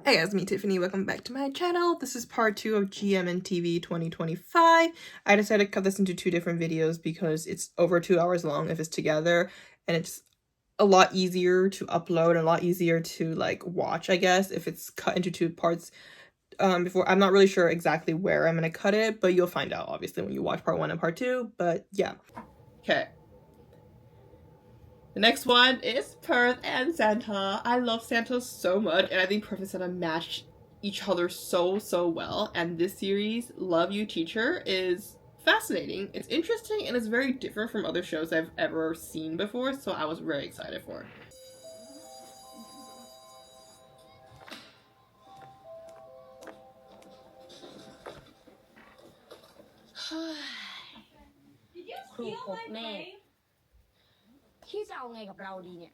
Hey guys, me Tiffany, welcome back to my channel. This is part 2 of Gmmtv2025. I decided to cut this into 2 different videos because it's over 2 hours long if it's together, and it's a lot easier to upload and a lot easier to like watch, I guess, if it's cut into 2 parts. Before, I'm not really sure exactly where I'm gonna cut it, but you'll find out obviously when you watch part 1 and part 2, but yeah. Okay. The next one is Perth and Santa. I love Santa so much, and I think Perth and Santa match each other so well, and this series, Love You Teacher, is fascinating. It's interesting, and it's very different from other shows I've ever seen before, so I was very excited for it. Did you steal my plane? พี่จะเอาไงกับเราดีเนี่ย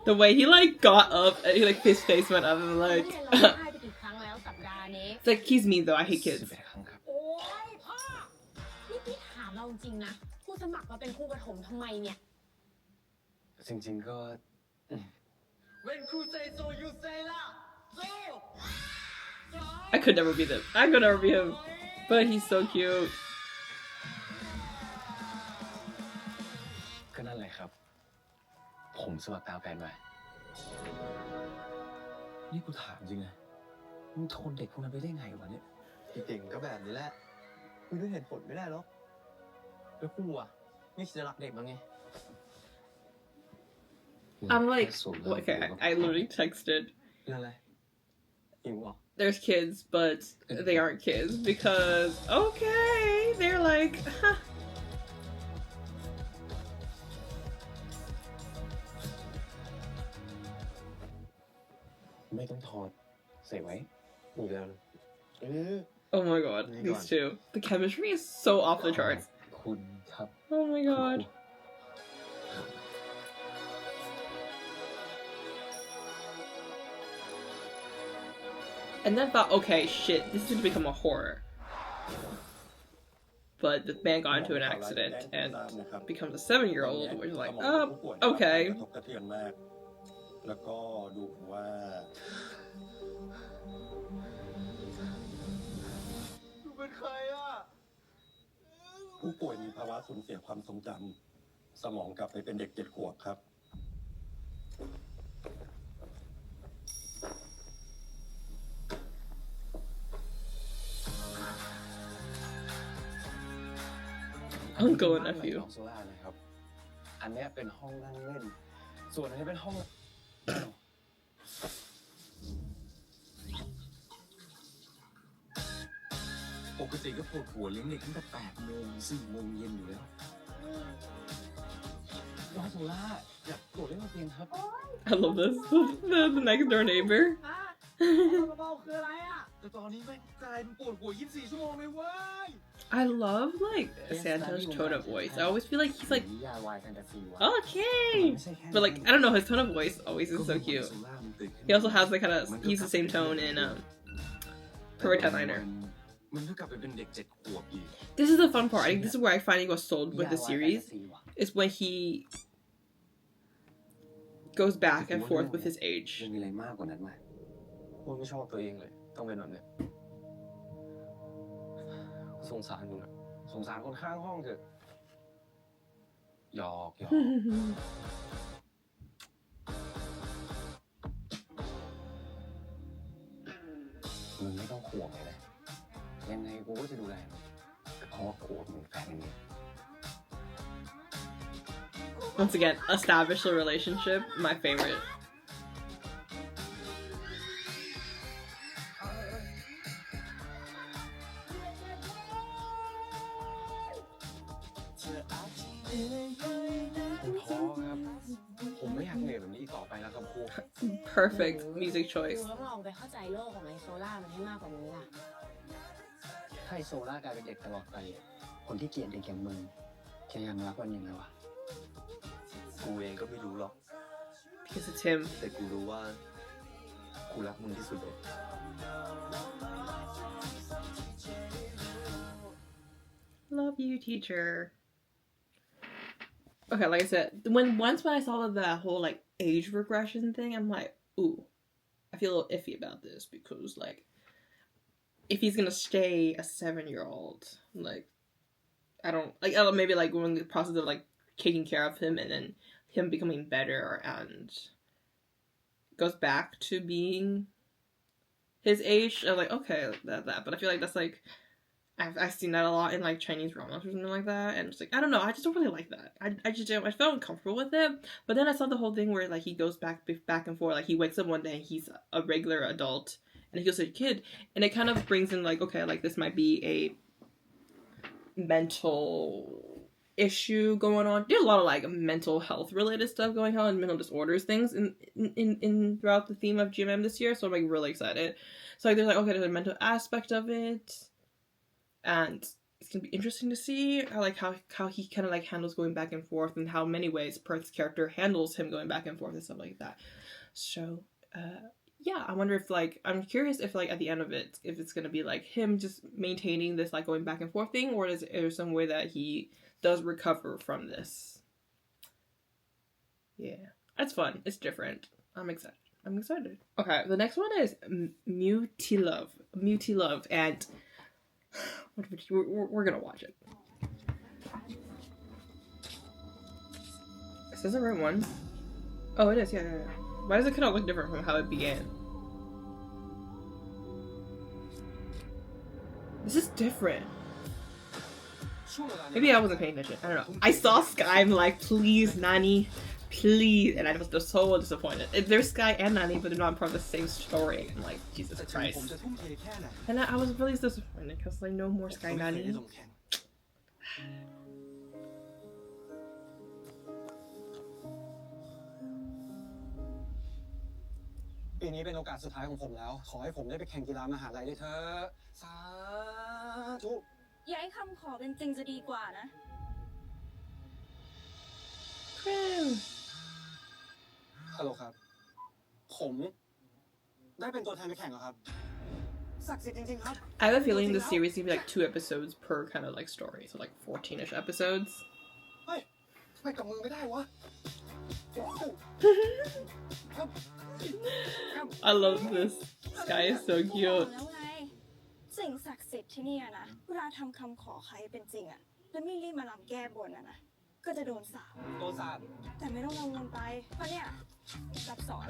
The way he like got up and he like his face went up and like it's like he's mean though. I hate kids. โอ้ยพ่อนี่พี่ถามเราจริงนะผู้สมัครมาเป็นครูประถมทำไมเนี่ย จริงๆก็ Whenครูsay so you say ล่ะ so I could never be them. I could never be him. But he's so cute. ก็นั่นแหละครับผมสมัครตามแฟนมานี่กูถามจริงนะมึงทนเด็กพวกนั้นไปได้ไงวะเนี่ยเก่งก็แบบนี้แหละมึงด้วยเหตุผลไม่ได้หรอกแล้วกูอ่ะไม่คิดจะรักเด็กมั้งไง I'm like, okay, I literally texted. อะไรหิวอ่ะ There's kids, but they aren't kids because okay, they're like, huh. ไม่ต้องถอดใส่ไว้อีกแล้ว Oh my god, these two. The chemistry is so off the charts. คุณครับ Oh my god. And then thought, okay, shit, this is gonna become a horror. But the man got into an accident and becomes a 7-year-old, which is like, okay. แล้วก็ดูว่าดูเป็นใครอ่ะผู้ป่วยมีภาวะสูญเสียความทรงจำสมองกลับไปเป็นเด็ก7 ขวบครับUncle and nephew. โซล่านะครับอันนี้เป็นห้องนั่งเล่นส่วนอันนี้เป็นห้องปกติก็ปวดหัวเลี้ยงเด็กตั้งแต่8 โมง 4 โมงเย็นอยู่แล้วน้องโซล่าอยากโดดเล่นมาเตียงครับ I love this. The next door neighbor. เบาๆคืออะไรอ่ะแต่ตอนนี้แม่งกลายเป็นปวดหัว24 ชั่วโมงเลยเว้ย I love like Santa's tone of voice. I always feel like he's like, okay, but like I don't know, his tone of voice always is so cute. He also has like he's the same tone in Perfect Headliner. This is the fun part. I think this is where I finally got sold with the series. Is when he goes back and forth with his age. ไม่ชอบตัวเองเลยต้องเป็นแบบนี้สงสารมึงอะสงสารคนข้างห้องเถอะหยอกมึงไม่ต้องห่วงเลยนะยังไงกูก็จะดูแลมึงเพราะว่ากูเป็นแฟนมึง Once again, establish a relationship. My favorite. Perfect music choice. ต้องลองไปเข้าใจโลกของไอโซล่ามันให้มากกว่านี้ล่ะ ถ้าไอโซล่ากลายเป็นเด็กตลอดไปคนที่เกลียดเด็กอย่างมึงจะยังรักมันยังไงวะกูเองก็ไม่รู้หรอก Because it's him. แต่กูรู้ว่ากูรักมึงที่สุดเลย Love you, teacher. Okay, like I said, once when I saw that whole like age regression thing, I'm like, ooh, I feel a little iffy about this because, like, if he's gonna stay a 7-year-old, like, I don't maybe like when the process of like taking care of him and then him becoming better and goes back to being his age. I'm like, okay, that, but I feel like that's like I've seen that a lot in like Chinese dramas or something like that, and it's like I don't know, I just don't really like that. I just don't. I felt uncomfortable with it, but then I saw the whole thing where like he goes back and forth. Like he wakes up one day and he's a regular adult, and he goes to a kid, and it kind of brings in like, okay, like this might be a mental issue going on. There's a lot of like mental health related stuff going on, mental disorders things in throughout the theme of GMM this year. So I'm like really excited. So like there's like, okay, there's a mental aspect of it, and it's gonna be interesting to see how he kind of like handles going back and forth, and how many ways Perth's character handles him going back and forth and stuff like that. So yeah, I wonder if like I'm curious if like at the end of it, if it's gonna be like him just maintaining this like going back and forth thing, or is there some way that he does recover from this? Yeah, it's fun. It's different. I'm excited. Okay, the next one is Mu-Te-Luv, and we're gonna watch it. Is this the right one? Oh, it is. Yeah. Why does it kind of look different from how it began? This is different. Maybe I wasn't paying attention. I don't know. I saw Sky. I'm like, please, Nani, please. And I was just so disappointed. If there's Sky and Nani, but they're not part of the same story. I'm like, Jesus Christ. And I was really disappointed because like no more Sky Nani. ปีนี้เป็นโอกาสสุดท้ายของผมแล้วขอให้ผมได้ไปแข่งกีฬามหาลัยด้วยเถอะสาธุ อย่าให้คำขอเป็นจริงจะดีกว่านะ ฮัลโหลครับผมได้เป็นตัวแทนไปแข่งเหรอครับศักดิ์สิทธิ์จริงๆครับ I have a feeling this series is gonna be like 2 episodes per kind of like story, so like 14ish episodes. เฮ้ยทำไมกับมือไม่ได้วะ I love this. Sky is so cute. แล้วไงสิ่งศักดิ์สิทธิ์ที่นี่นะเวลาทำคำขอใครเป็นจริงอะแล้วไม่รีบมาลำแก้บนนะก็จะโดนสาป โดนสาป แต่ไม่ต้องกังวลไปเพราะเนี่ยรับสอน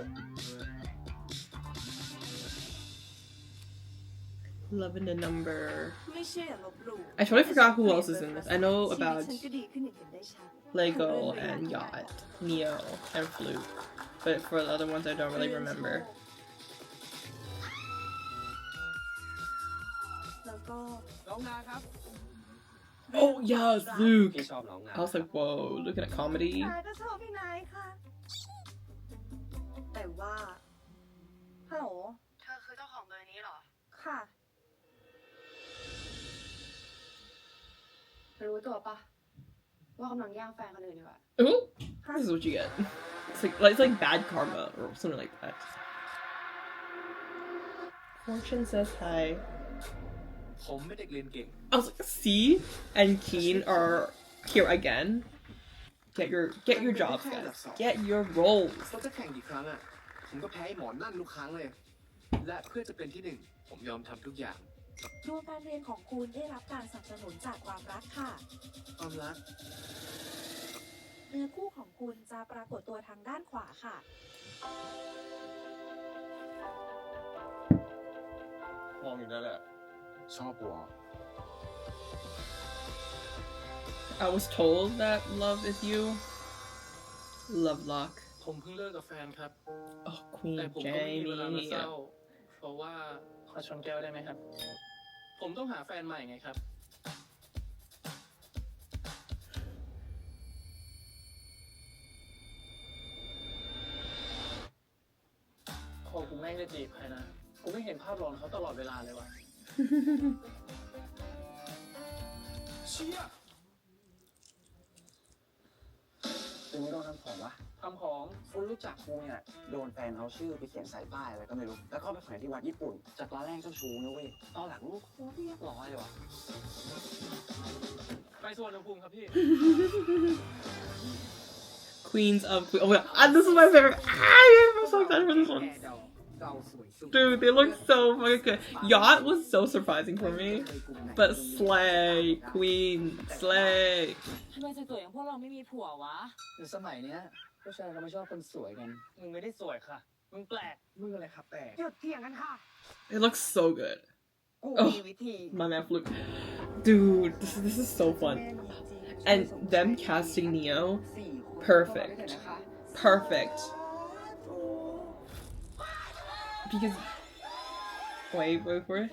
Loving the number. ไม่เชื่ออย่าลบหลู่ I totally forgot who else is in this. I know about ชีวิตฉันก็ดีขึ้นอย่างเห็นได้ชัด Lego and Yacht, Neo, and Flute. But for the other ones, I don't really remember. แล้วก็ น้องนาครับ Oh, yes, Luke. พี่ชอบน้องนา I was like, whoa, look at a comedy. นายก็ชอบพี่นายค่ะ แต่ว่าฮัลโหลเธอคือเจ้าของเบอร์นี้เหรอ ค่ะ รู้ตัวปะว่ากำลังแย่งแฟนคนอื่นอยู่อะ Ooh, this is what you get. It's like bad karma or something like that. Fortune says hi. ผมไม่เด็กเรียนเก่ง I was like, C and Keen are here again. Get your jobs, guys. Get your roles. เขาจะแข่งกี่ครั้งอะผมก็แพ้หมอนนั่นทุกครั้งเลย และเพื่อจะเป็นที่หนึ่งผมยอมทำทุกอย่าง ดวงการเรียนของคุณได้รับการสนับสนุนจากความรักค่ะ ความรัก เนื้อคู่ของคุณจะปรากฏตัวทางด้านขวาค่ะ มองอยู่นั่นแหละชอบวัว I was told that love is you. Love lock. ผมเพิ่งเลิกกับแฟนครับ Oh, Queen แต่ผมก็ไม่มีเวลามาเศร้า Jamie. เพราะว่าขอชนแก้วได้ไหมครับ ผมต้องหาแฟนใหม่ไงครับ พอกูแม่งจะจีบใครนะ กูไม่เห็นภาพหลอนเขาตลอดเวลาเลยว่ะ เชี่ยกูไม่ต้องทำของวะ ทำของ คนรู้จักกูเนี่ยโดนแฟนเอาชื่อไปเขียนใส่ป้ายอะไรก็ไม่รู้ แล้วก็ไปแขวนที่วัดญี่ปุ่น จากร้านแรกเจ้าชู้นะเว้ย ตอนหลังลูกโคตรเรียบร้อยเลยว่ะ ไปสวนภูมิครับพี่ Queens of Queens. Oh my god, this is my favorite. I'm so excited for this one. Dude, they look so fucking good. Yacht was so surprising for me. But slay, queen, slay. ทำไมสวยๆอย่างพวกเราไม่มีผัววะ ในสมัยเนี้ยผู้ชายก็ไม่ชอบคนสวยกัน มึงไม่ได้สวยค่ะ มึงแปลก มึงอะไรครับแต่ หยุดเถียงกันค่ะ It looks so good. กู Oh. มีวิธี My man Fluke. Dude, this is so fun. And them casting Neo, perfect. Perfect. Because wait for it.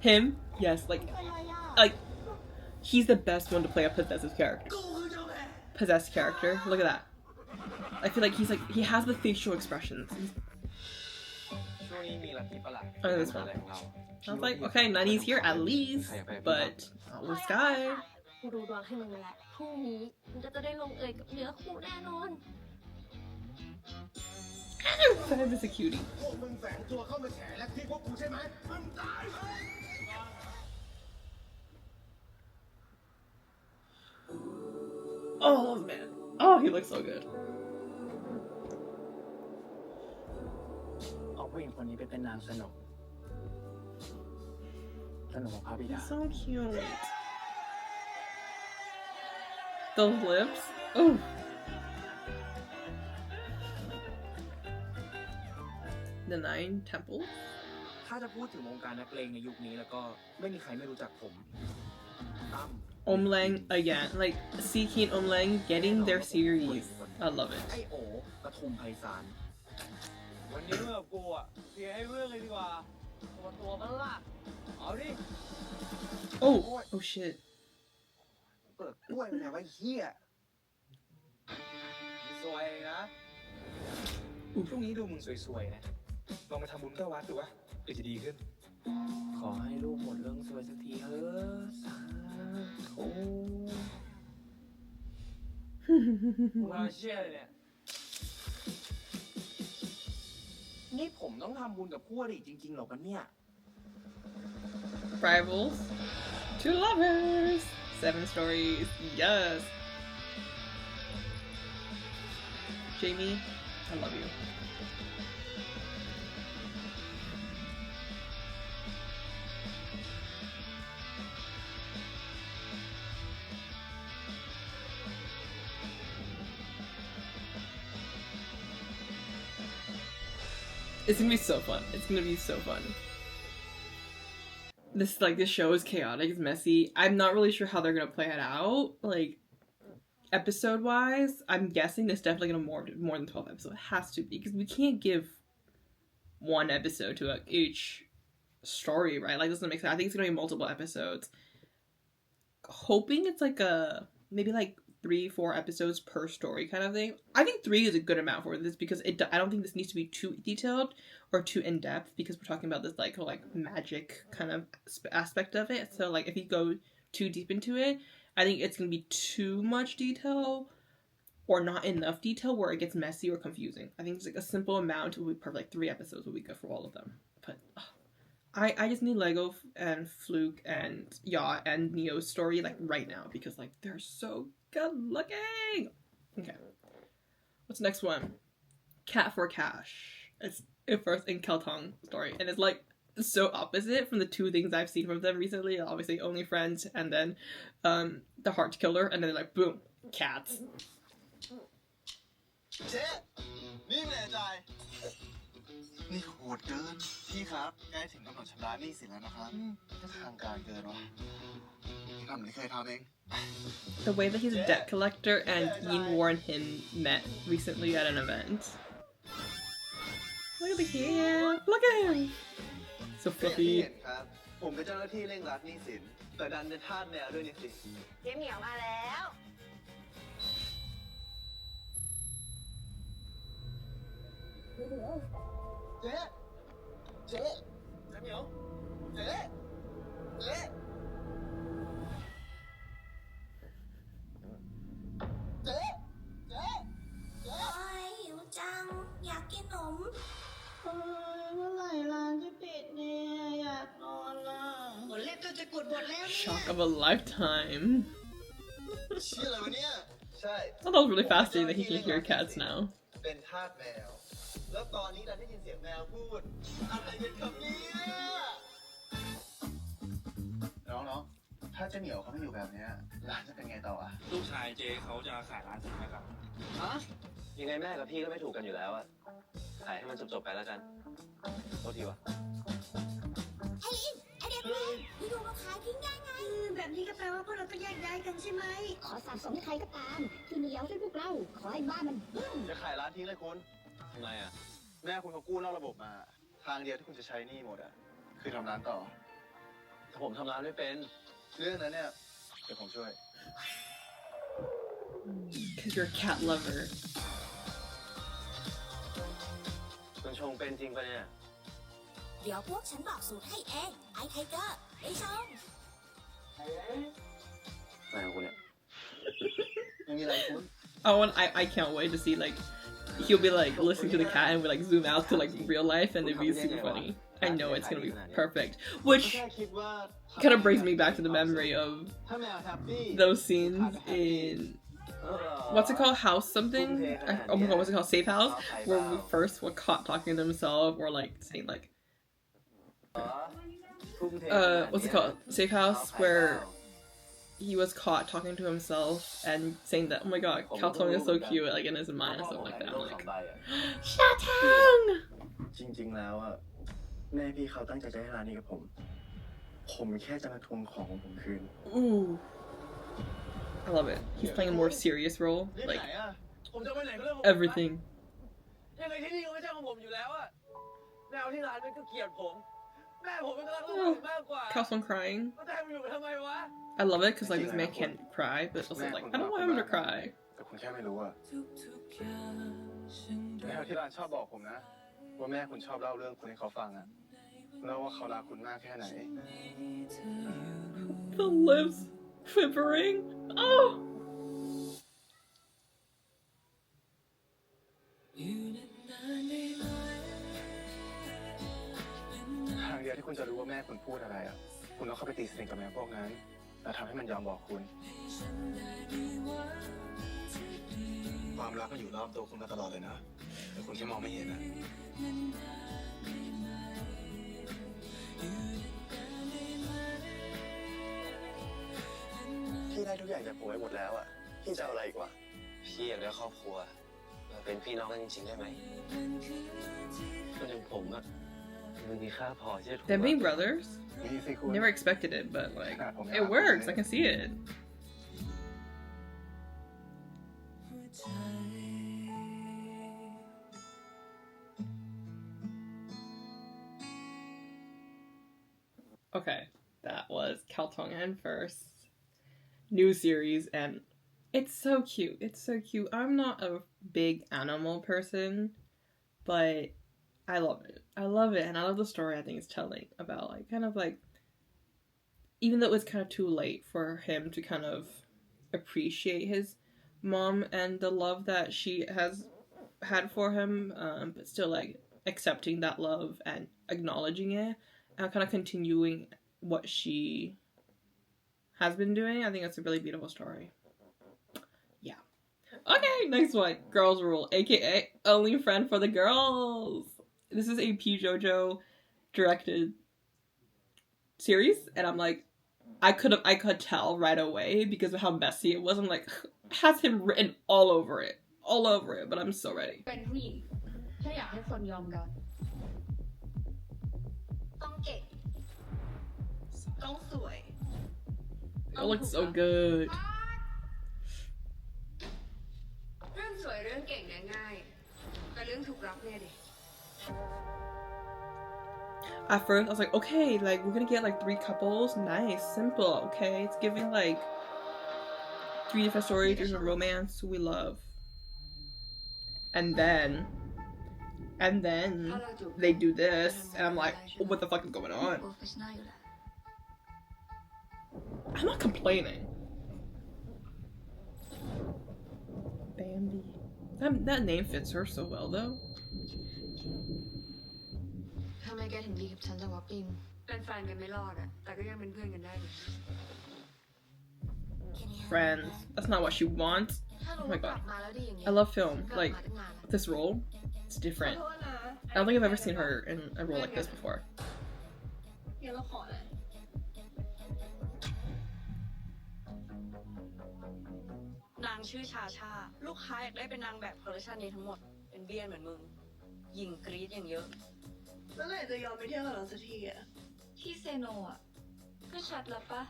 Him, yes, like he's the best one to play a possessive character. Possessed character. Look at that. I feel like he has the facial expressions. ช่วงนี้มีลัทธิประหลาด Oh, this one. I was like, okay, Nani's here at least, but not with Sky. กูดูดวงให้มึงมาแล้วพรุ่งนี้มึงก็จะได้ลงเอยกับเนื้อคู่แน่นอน Fab is a cutie. พวกมึงแฝงตัวเข้ามาแฉและที่พวกกูใช่ไหมมึงตาย Oh man. Oh, he looks so good. เอาผู้หญิงคนนี้ไปเป็นนางสนมของพระบิดา He's so cute. Those lips. Oh. The 9 temples. ถ้าจะพูดถึงวงการนักเลงในยุคนี้แล้วก็ไม่มีใครไม่รู้จักผมตั้ม Omlang again. Like, Seeking Omlang getting their series. I love it. ไอโอปทุมไพศาล วันนี้มึงกับกูอ่ะเคลียร์ให้เรื่องเลยดีกว่า ตัวมันล่ะ เอาดิ Oh. Oh shit. เปิดกล้วยมันไว้เฮีย สวยนะ ช่วงนี้ดูมึงสวยๆนะลองมาทำบุญเข้าวัดดูวะเดี๋ยวจะดีขึ้น ขอให้ลูกหมดเรื่องสวยสักทีเถอะสาธุ มาเชื่อเลยเนี่ย นี่ผมต้องทำบุญกับคู่อริจริงๆหรอกันเนี่ย Rivals. 2 lovers. 7 stories. Yes. Jamie, I love you. It's gonna be so fun. It's gonna be so fun. This show is chaotic, it's messy. I'm not really sure how they're gonna play it out. Like, episode wise, I'm guessing it's definitely gonna more than 12 episodes. It has to be, because we can't give one episode to each story, right? Like, this doesn't make sense. I think it's gonna be multiple episodes. Hoping it's like maybe like 3-4 episodes per story kind of thing. I think 3 is a good amount for this, because I don't think this needs to be too detailed or too in-depth, because we're talking about this like magic kind of aspect of it. So like, if you go too deep into it, I think it's gonna be too much detail or not enough detail where it gets messy or confusing. I think it's like a simple amount will be perfect. Like 3 episodes will be good for all of them. But I just need Lego and Fluke and Yacht and Neo's story like right now, because like they're so good looking. Okay, what's the next one? Cat for Cash. It's first in Keltong story, and it's like so opposite from the 2 things I've seen from them recently. Obviously, Only Friends, and then the Heart Killer, and then like boom, cats. เจ๊นี่แน่ใจนี่โหดเกินพี่ครับใกล้ถึงกำหนดชำระหนี้สินแล้วนะครับจะทางการเกินวะทำไม่เคยทำเอง The way that he's a debt collector and Yin War and him met recently at an event. Look at the hair. Look at him. So ก็อย่างที่ fluffy. เห็นครับผมเป็นเจ้าหน้าที่เร่งรัดหนี้สินแต่ดันเป็นทาสแมวด้วยนี่สิ เจ๊เหมียวมาแล้ว เจ๊เจ๊เหมียวเจ๊เจ๊เจ๊เจ๊ โอ้ยหิวจัง อยากกินขนม เมื่อไหร่ร้านจะปิดเนี่ยอยากนอนอ่ะหมดเล็บจนจะกุดหมดแล้วเนี่ย Shock of a lifetime. เชี่ยอะไรวะเนี่ย ฉ ช่ I thought that was really fascinating that he can hear cats now. เป็นทาสแมว แล้วตอนนี้เราได้ยินเสียงแมวพูด อะไรกันครับเนี่ยน้องๆถ้าเจ๊เหมียวเขาไม่อยู่แบบเนี้ยร้านจะเป็นไงต่ออะ ลูกชายเจเขาจะขายร้านใช่ไหมครับ ฮะยังไงแม่กับพี่ก็ไม่ถูกกันอยู่แล้วอะขายให้มันจบๆไปแล้วกันโทษทีวะ ไอเด็กเว้ยอยู่ๆมาขายทิ้งได้ไง แบบนี้ก็แปลว่าพวกเราต้องแยกย้ายกันใช่ไหม ขอสาบส่งให้ใครก็ตามที่มีเย้าด้วยพวกเรา ขอให้บ้านมันบึ้ม จะขายร้านทิ้งเลยคุณทำไมอะแม่คุณเขากู้นอกระบบมา ทางเดียวที่คุณจะใช้หนี้หมดอะคือทำร้านต่อแต่ผมทำร้านไม่เป็น เรื่องนั้นเนี่ยเดี๋ยวผมช่วย Because you're a cat lover. คุณชงเป็นจริงปะเนี่ย เดี๋ยวพวกฉันบอกสูตรให้เอง ไอไทเกอร์ไอชง อะไรของคุณเนี่ยไม่มีอะไรคุณ I can't wait to see like he'll be like listening to the cat and we like zoom out to like real life and it'd be super funny. I know it's gonna be perfect. Which แค่คิดว่า kind of brings me back to the memory of ถ้าแมวแฮปปี้ those scenes in what's it called, house something? Oh my god, what's it called, safe house, where we first were caught talking to himself or like saying like what's it called, safe house, where he was caught talking to himself and saying that, oh my god, Kaltong is so cute, like in his mind and stuff like that. I'm like, Shatong! จริงๆแล้วอะแม่พี่เขาตั้งใจจะให้ร้านนี้กับผม ผมแค่จะมาทวงของของผมคืน Ooh, I love it. He's playing a more serious role, นี่ like ไหนอะผมจะไปไหนก็เรื่องของผม everything. ยังไงที่นี่ก็ไม่ใช่ของผมอยู่แล้วอะแมวที่ร้านมันก็เกลียดผม แม่ผมเป็นกำลังต้องผมมากกว่า Kaltong crying. ก็แต่มาอยู่ทำไมวะ I love it because like this man can't cry, but also like I don't want him to cry. แต่คุณแค่ไม่รู้อะแมวที่ร้านชอบบอกผมนะ ว่าแม่คุณชอบเล่าเรื่องคุณให้เขาฟังอะแล้วว่าเขารักคุณมากแค่ไหน The lips quivering. Oh. ทางเดียวที่คุณจะรู้ว่าแม่คุณพูดอะไรอะคุณต้องเข้าไปตีสนิทกับแมวพวกนั้นแล้วทำให้มันยอมบอกคุณ ความรักก็อยู่รอบตัวคุณมาตลอดเลยนะแต่คุณแค่มองไม่เห็นนะพี่ได้ทุกอย่างจากผมไว้หมดแล้วอะพี่จะเอาอะไรอีกวะพี่อยากได้ครอบครัวมาเป็นพี่น้องกันจริงๆได้ไหมคนอย่างผมอะมันมีค่าพอที่จะถูก Them being brothers? มีสิคุณ Never expected it, but like it works. I can see it. Okay, that was Kaltong and First new series, and it's so cute. It's so cute. I'm not a big animal person, but I love it. I love it, and I love the story I think it's telling about like kind of like, even though it's kind of too late for him to kind of appreciate his mom and the love that she has had for him, but still like accepting that love and acknowledging it and kind of continuing what she has been doing. I think it's a really beautiful story. Yeah. Okay, next one. Girls Rule, aka Only Friend for the Girls. This is a P. JoJo directed series, and I'm like, I could tell right away because of how messy it was. I'm like, has him written all over it, but I'm so ready. เป็นผู้หญิงแค่อยากให้คนยอมกัน ต้องเก่ง ต้องสวย It looks so good. เรื่องสวยเรื่องเก่งเนี่ยง่ายแต่เรื่องถูกรักเนี่ยดิ At first, I was like, okay, like, we're gonna get, like, 3 couples. Nice, simple, okay? It's giving, like, 3 different stories, there's a romance we love. And then, they do this, and I'm like, oh, what the fuck is going on? I'm not complaining. Bambi. That name fits her so well, though. ทำไมแกถึงดีกับฉันจังวะปิงเป็นแฟนกันไม่รอดอะแต่ก็ยังเป็นเพื่อนกันได้ดิ Friends. That's not what she wants. Oh my god. I love film. Like, this role, it's different. I don't think I've ever seen her in a role like this before. งั้นเราขอนะ นางชื่อชาชาลูกค้าอยากได้เป็นนางแบบคอลเลคชันนี้ทั้งหมดเป็นเบี้ยนเหมือนมึงหญิงกรี๊ดอย่างเยอะ เมื่อไหร่จะยอมไปเที่ยวกับเราสักทีอะ ที่เซโนอ่ะก็ชัดแล้วปะ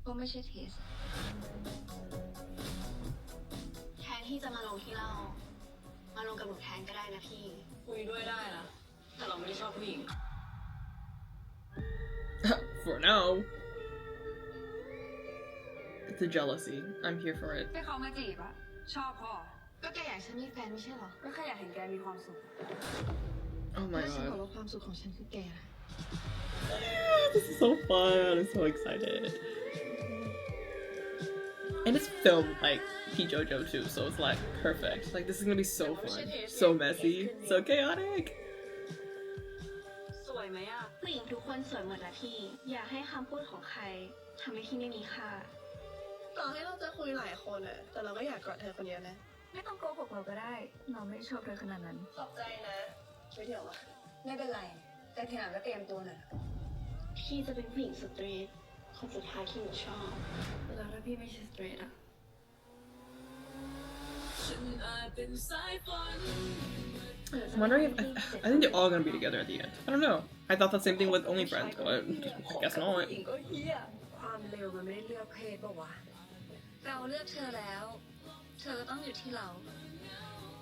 ว่าไม่ใช่เทส แทนที่จะมาลงที่เรา มาลงกับหนูแทนก็ได้นะพี่ คุยด้วยได้นะแต่เราไม่ได้ชอบผู้หญิง For now. It's a jealousy. I'm here for it. ให้เขามาจีบอะชอบพ่อ ก็แกอยากฉันมีแฟนไม่ใช่เหรอ ก็แค่อยากเห็นแกมีความสุข Oh my ถ้าฉันบอก god. ว่าความสุขของฉันคือแกนะ This is so fun. I'm so excited. And it's filmed like P-JoJo too, so it's like perfect. Like this is gonna be so fun. So messy. So chaotic. สวยไหมอะ ผู้หญิงทุกคนสวยหมดนะพี่ อย่าให้คำพูดของใครทำให้พี่ไม่มีค่า ต่อให้เราจะคุยหลายคนอะแต่เราก็อยากกอดเธอคนเดียวนะ ไม่ต้องโกหกเราก็ได้ เราไม่ได้ชอบเธอขนาดนั้น ขอบใจนะไปเที่ยววะ ไม่เป็นไรแต่ทีหลังก็เตรียมตัวหน่อย พี่จะเป็นผู้หญิงสตรีทคนสุดท้ายที่หนูชอบ แล้วถ้าพี่ไม่ใช่สเตรทอ่ะ I'm wondering if I think they're all gonna be together at the end. I don't know. I thought the same thing with Only Friends, but I guess not. ผู้หญิงก็เฮียความเร็วมันไม่ได้เลือกเพศปะวะเราเลือกเธอแล้ว เธอก็ต้องอยู่ที่เรา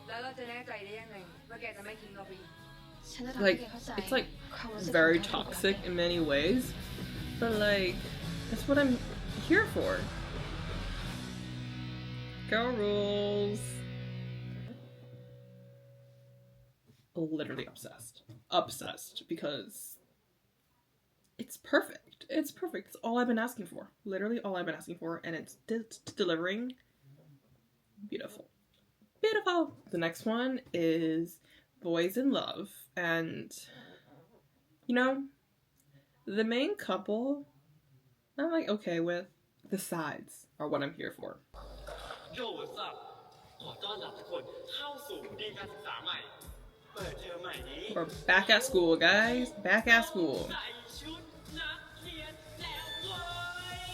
แล้วเราจะแน่ใจได้ยังไงว่าแกจะไม่ทิ้งเราไปอีก ฉันจะทำให้ Like แกเข้าใจ it's like ความรู้สึก very ของแท้ toxic in many ways, but like that's what I'm here for. Girl rules. Literally obsessed because it's perfect. It's perfect. It's all I've been asking for. Literally all I've been asking for, and it's delivering. Beautiful. The next one is Boys in Love, and you know, the main couple I'm like okay with. The sides are what I'm here for. โยวัสอัพขอต้อนรับทุกคนเข้าสู่ปีการศึกษาใหม่เปิดเทอมใหม่นี้ We're back at school, guys. Back at school. ใส่ชุดนักเรียนแล้วเว้ย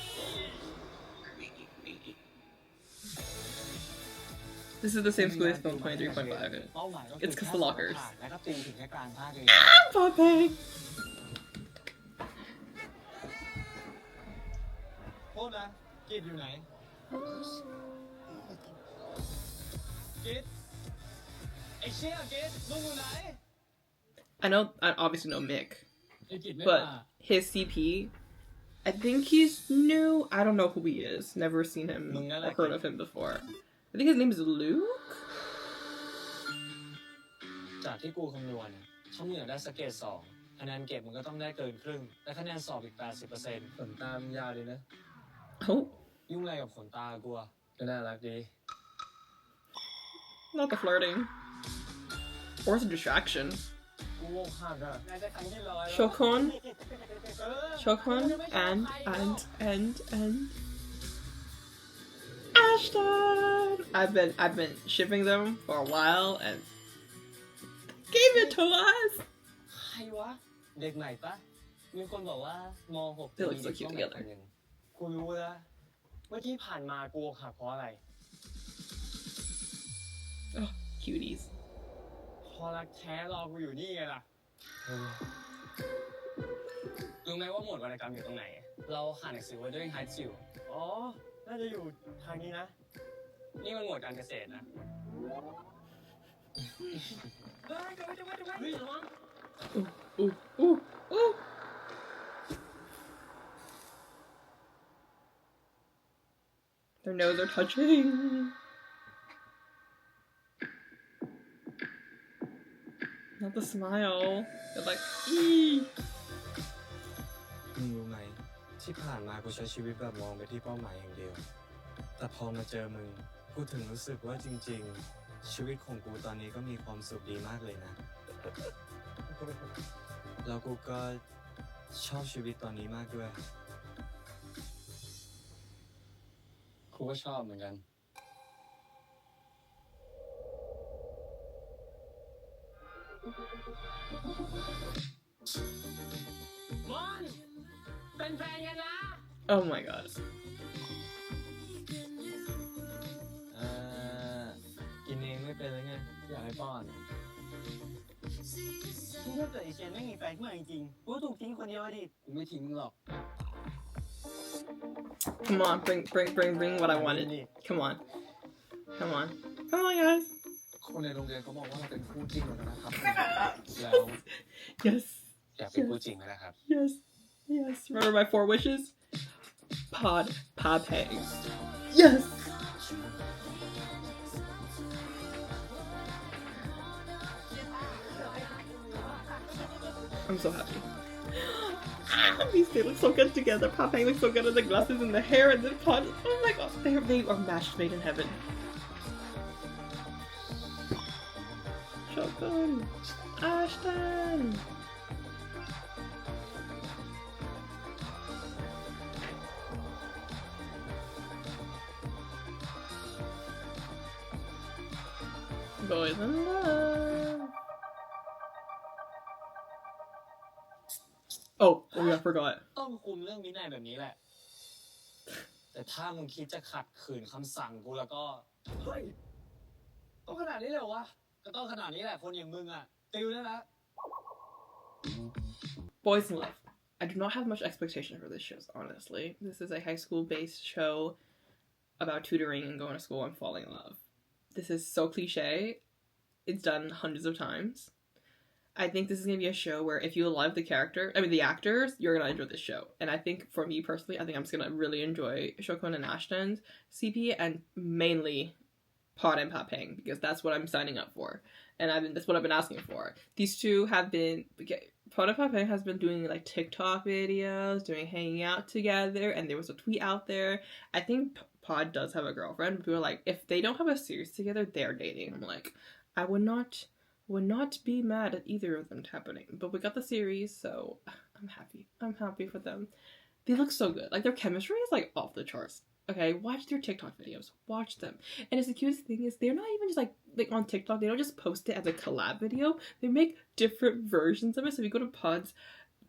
This is the same school as film 23.5. It's because the lockers. แล้วก็ปีนถึงแค่กลางภาคเลย Popping. โทษนะกิดอยู่ไหนกิดไอ้เชี่ยกิดมึงอยู่ไหน I obviously know Mick, ไอ้กิดไม่ but มา his CP, I think he's new. I don't know who he is. Never seen him or heard of him before. I think his name is Luke. จากที่กูคำนวณถ้ามึงอยากได้สเกต2คะแนนเก็บมึงก็ต้องได้เกินครึ่งและคะแนนสอบอีก 80% ขนตามึงยาวเลยนะ Oh, ยุ่งอะไรกับขนตากูอะก็น่ารักดี not the flirting. Or it's a distraction. กูโง่หักอะนายจะขังที่ร้อย Shokon, and Ashton. I've been shipping them for a while and gave it to us. ใครวะ เด็กใหม่ปะมีคนบอกว่าม.6 They look so cute together. กูรู้แล้วว่าที่ผ่านมากูอกหักเพราะอะไร Oh, cuties. พอรักแท้รอกูอยู่นี่ไงล่ะรู้ไหมว่าหมวดวรรณกรรมอยู่ตรงไหน เราหาหนังสือ Wuthering Heights อยู่อ๋อ น่าจะอยู่ทางนี้นะ นี่มันหมวดการเกษตรนะเฮ้ยระวัง Ooh. Their nose are touching. Not the smile. They're like, eee. มึงรู้ไหมที่ผ่านมากูใช้ชีวิตแบบมองไปที่เป้าหมายอย่างเดียว แต่พอมาเจอมึงกูถึงรู้สึกว่าจริงๆ ชีวิตของกูตอนนี้ก็มีความสุขดีมากเลยนะ แล้วกูก็ชอบชีวิตตอนนี้มากด้วยกูก็ชอบเหมือนกัน Oh my god. กินเองไม่เป็นเลยไงอยากให้ป้อน นี่ถ้าเกิดไอเชนไม่มีแฟนขึ้นมาจริงๆกูถูกทิ้งคนเดียวดิ กูไม่ทิ้งมึงหรอก Come on, bring what I wanted. Come on. Come on. Come on, guys. คนในโรงเรียนเขาบอกว่าเราเป็นคู่จริงแล้วนะครับ แล้ว Yes. อยากเป็นคู่จริงไหมล่ะครับ Yes. Yes. Remember my 4 wishes? Pape. Yes. I'm so happy. They look so good together. Pape looks so good with the glasses and the hair and the pod. Oh my god, they are matched made in heaven. Shotgun. Ashton. Boys in love. Oh, I forgot. ต้องคุมเรื่องวินัยแบบนี้แหละ แต่ถ้ามึงคิดจะขัดขืนคำสั่งกูแล้วก็ เฮ้ย ต้องขนาดนี้เลยเหรอวะ ก็ต้องขนาดนี้แหละคนอย่างมึงอ่ะ ติวนั่นแหละ Boys in Love. I do not have much expectation for this show, honestly. This is a high school based show about tutoring and going to school and falling in love. This is so cliche. It's done hundreds of times. I think this is going to be a show where if you love the actors, you're going to enjoy this show. And I think for me personally, I think I'm just going to really enjoy Shokun and Ashton's CP and mainly Pod and Papang because that's what I'm signing up for. And that's what I've been asking for. These two have been, Pod and Papang has been doing like TikTok videos, doing hanging out together, and there was a tweet out there. I think Pod does have a girlfriend. People are like, if they don't have a series together, they're dating. I'm like, I would not be mad at either of them happening. But we got the series, so I'm happy. I'm happy for them. They look so good. Like their chemistry is like off the charts. Okay, watch their TikTok videos. Watch them. And it's the cutest thing is they're not even just like on TikTok, they don't just post it as a collab video. They make different versions of it. So if you go to Pod's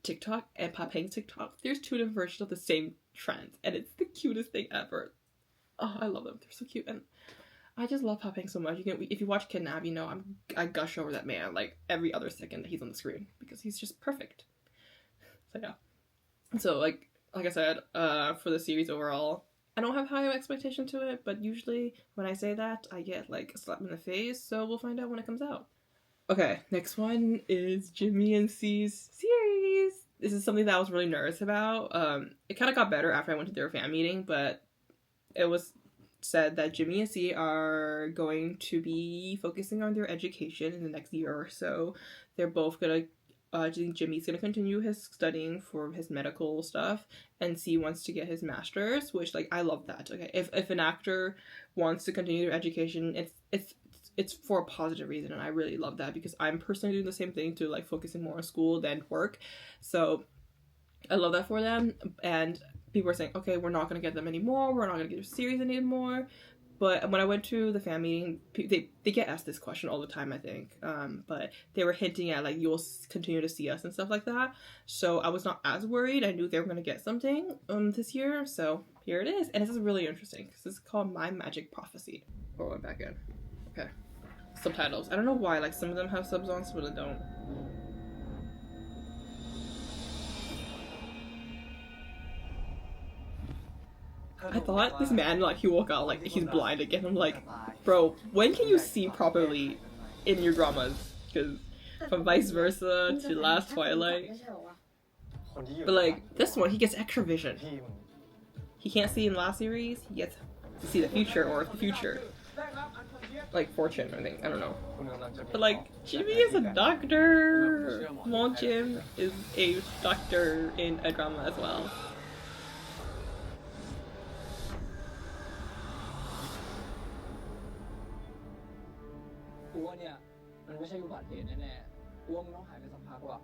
TikTok and Papang's TikTok, there's 2 different versions of the same trend. And it's the cutest thing ever. Oh, I love them. They're so cute. And I just love Papang so much. If you watch Kidnap, you know I gush over that man like every other second that he's on the screen because he's just perfect. So yeah. So like I said, for the series overall, I don't have high expectation to it, but usually when I say that, I get like a slap in the face. So we'll find out when it comes out. Okay, next one is Jimmy and C's series. This is something that I was really nervous about. It kind of got better after I went to their fan meeting, but it was said that Jimmy and C are going to be focusing on their education in the next year or so. They're both gonna, Jimmy's gonna continue his studying for his medical stuff, and C wants to get his master's, which like I love that. Okay, if an actor wants to continue their education, it's for a positive reason, and I really love that because I'm personally doing the same thing to like focusing more on school than work. So I love that for them, and people are saying, okay, we're not going to get them anymore, we're not going to get a series anymore. But when I went to the fan meeting, they get asked this question all the time, I think. But they were hinting at like, you'll continue to see us and stuff like that. So I was not as worried. I knew they were going to get something this year. So here it is. And this is really interesting because this is called My Magic Prophecy. Oh, I'm back in. Okay. Subtitles. I don't know why, like some of them have subs on, some of them don't. I thought this man, like, he woke out, like, he's blind again. I'm like, bro, when can you see properly in your dramas? Because from Vice Versa to Last Twilight. But, like, this one, he gets extra vision. He can't see in the last series, he gets to see the future, or the future. Like, fortune, I think. I don't know. But, like, Jimmy is a doctor. Mon Jim is a doctor in a drama as well. กูว่าเนี่ยมันไม่ใช่อุบัติเหตุแน่ๆกูว่ามึงต้องหายไปสักพักว่ะ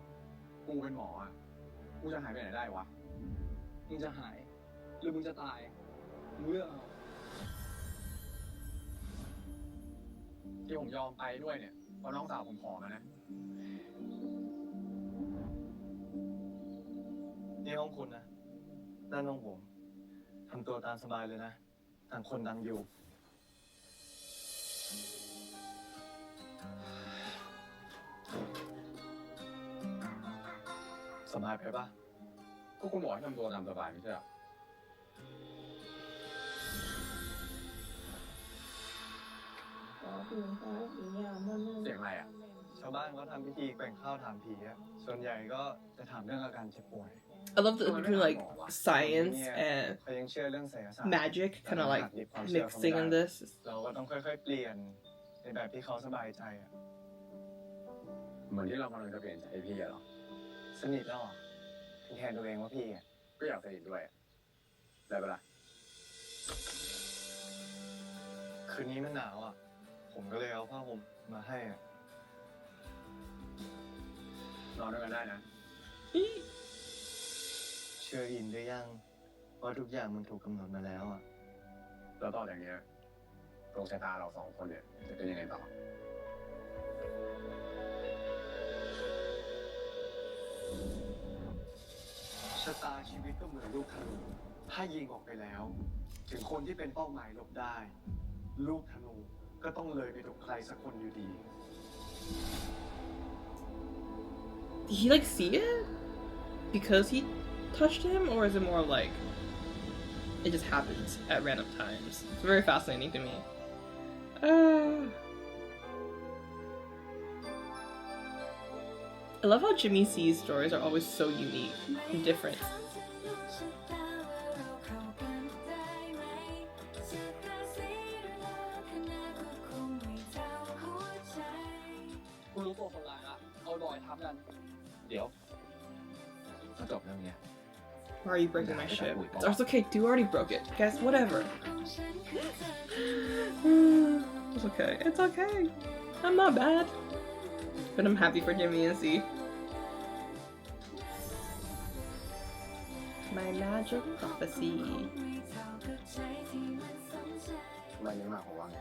กูเป็นหมออ่ะ กูจะหายไปไหนได้วะ มึงจะหายหรือมึงจะตายมึงเลือกเอา ที่ผมยอมไปด้วยเนี่ย เพ ราะน้องสาวผมผอมนะ นี่ห้องคุณนะนั่นห้องผมทำตัวตามสบายเลยนะต่างคนต่างอยู่สบายไปปะ ก็คุณบอกให้ทำตัวตามสบายไม่ใช่หรอ ขอถึงฟ้าสียามวันนั้น เสียงอะไรอ่ะ ชาวบ้านเขาทำพิธีแบ่งข้าวถามผีอะส่วนใหญ่ก็จะถามเรื่องอาการเจ็บป่วย I love the between like science เนี่ย and เขายังเชื่อเรื่องไสยศาสตร์ magic kind of like ความเชื่อเขาไม่ mixing ได้ in this. เราก็ต้องค่อยๆเปลี่ยนในแบบที่เขาสบายใจอะ เหมือนที่เรากำลังจะเปลี่ยนใจพี่อะหรอ สนิทแล้วเหรอพี่แทนตัวเองว่าพี่อะ ก็อยากสนิทด้วยได้ปะล่ะ คืนนี้มันหนาวอะผมก็เลยเอาผ้าห่มมาให้อะ นอนด้วยกันได้นะ เชื่ออินได้ยังว่าทุกอย่างมันถูกกำหนดมาแล้วอะ แล้วต่อจากเนี้ยดวงชะตาเราสองคนเนี่ยจะเป็นยังไงต่อ ชะตาชีวิตก็เหมือนลูกธนูถ้ายิงออกไปแล้ว ถึงคนที่เป็นเป้าหมายหลบได้ ลูกธนูก็ต้องเลยไปถูกใครสักคนอยู่ดี Did he like see it because he touched him, or is it more like it just happens at random times? It's very fascinating to me. I love how Jimmy C's stories are always so unique and different. กูรู้ตัวคนร้ายละเอารอยทับกัน เดี๋ยวถ้าจบเรื่องเนี้ย Why are you breaking my ship? It's okay, you already broke it. Guys, whatever. It's okay. It's okay. I'm not bad. But I'm happy for Jimmy and C. My magic prophecy. ทำไมไม่มาของว่าไง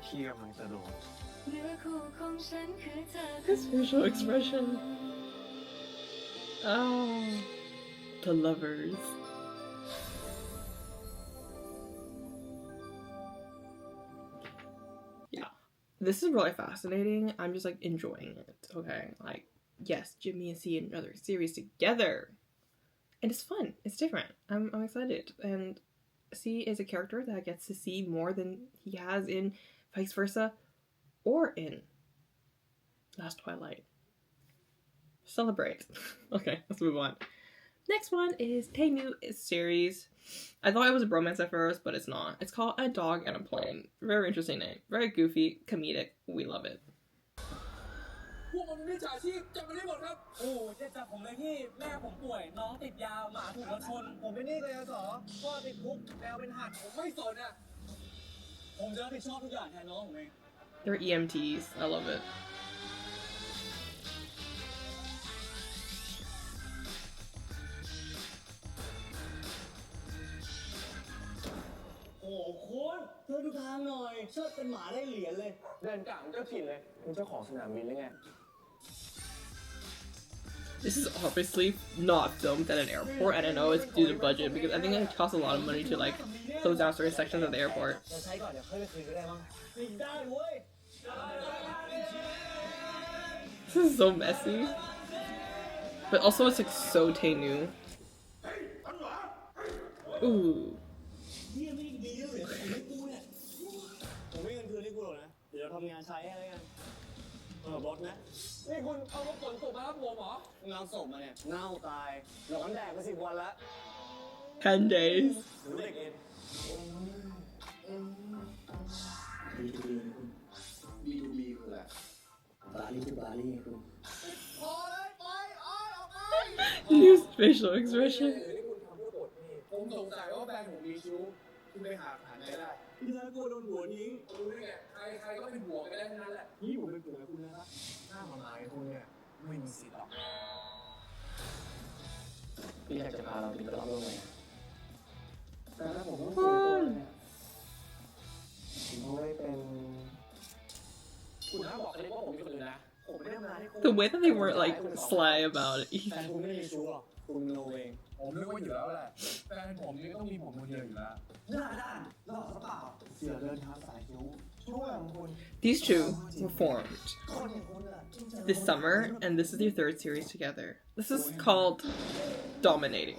พี่กำลังจะโดน His facial expression. Oh, the lovers. Yeah, this is really fascinating. I'm just like enjoying it. Okay, like yes, Jimmy and C in another series together, and it's fun. It's different. I'm excited, and C is a character that gets to see more than he has in vice versa, or in Last Twilight. Celebrate. Okay, let's move on. Next one is Tae-New series. I thought it was a bromance at first, but it's not. It's called A Dog and a Plane. Very interesting name. Very goofy, comedic. We love it. พวกมันไม่จ่ายชีพจับมันได้หมดครับ โอ้จะจับผมเลยพี่แม่ผมป่วยน้องติดยาหมาถูกรถชนผมเป็นหนี้กยศพ่อติดคุกแมวเป็นหัดผมไม่สนอ่ะผมจะรับผิดชอบทุกอย่างแทนน้องผมเอง They're EMTs. I love it. โอ้คุณช่วยดูทางหน่อยเชิดเป็นหมาได้เหรียญเลย เดินกลางเจ้าถิ่นเลยมึงเจ้าของสนามบินหรือไง This is obviously not filmed at an airport, and I know it's due to budget because I think it costs a lot of money to like close down certain sections of the airport. จะใช้ก่อนเดี๋ยวค่อยไปคืนก็ได้มั้งได้เว้ย This is so messy. But also it's like so Tae-New. Ooh. เยี่ยมยิ่งดีเลยชีวิตกูเนี่ยผมไม่เงินคืนให้กูหรอกนะเดี๋ยวทำงานใช้อะไรกันบอสนะนี่คุณเอารถขนศพมารับผมเหรองานศพมาเนี่ยเน่าตายหลอนแดกไป10 วันแล้ว 10 days. หนูเด็กเอง B2B คืออะไร บาลีคือบาลีคุณ New facial expression. ผมสงสัยว่าแฟนผมมีชู้คุณไปหาไหนได้พี่ชายกลัวโดนหัวทิ้งรู้ได้ไงใครก็เป็นหัวไปได้ทั้งนั้นแหละนี่ผมเป็นผัวคุณนะครับหน้ามาลายคุณเนี่ยไม่มีสิทธิ์หรอก พี่อยากจะพาเราไปรอบโลกไหม แต่ถ้าผมต้องเจอตัวเนี่ย ผมคงได้เป็น คุณนะ ามบอกเลยว่าผมมีคนอื่นนะผมไม่ได้มาให้คุณ The way that they weren't like sly about it แฟนคุณไม่ได้มีชู้หรอกคุณโนเอง ผมนึกว่าอยู่แล้วแหละแฟนผมนี่ก็ต้องมีผมคนเดียวอยู่แล้ว หน้าด้านหลอกหรือเปล่าเสือเดินทางสายคิ้วช่วงคุณ These two were formed คนอย่างคุณอะ this summer, and this is their third series together. This is called Dominating.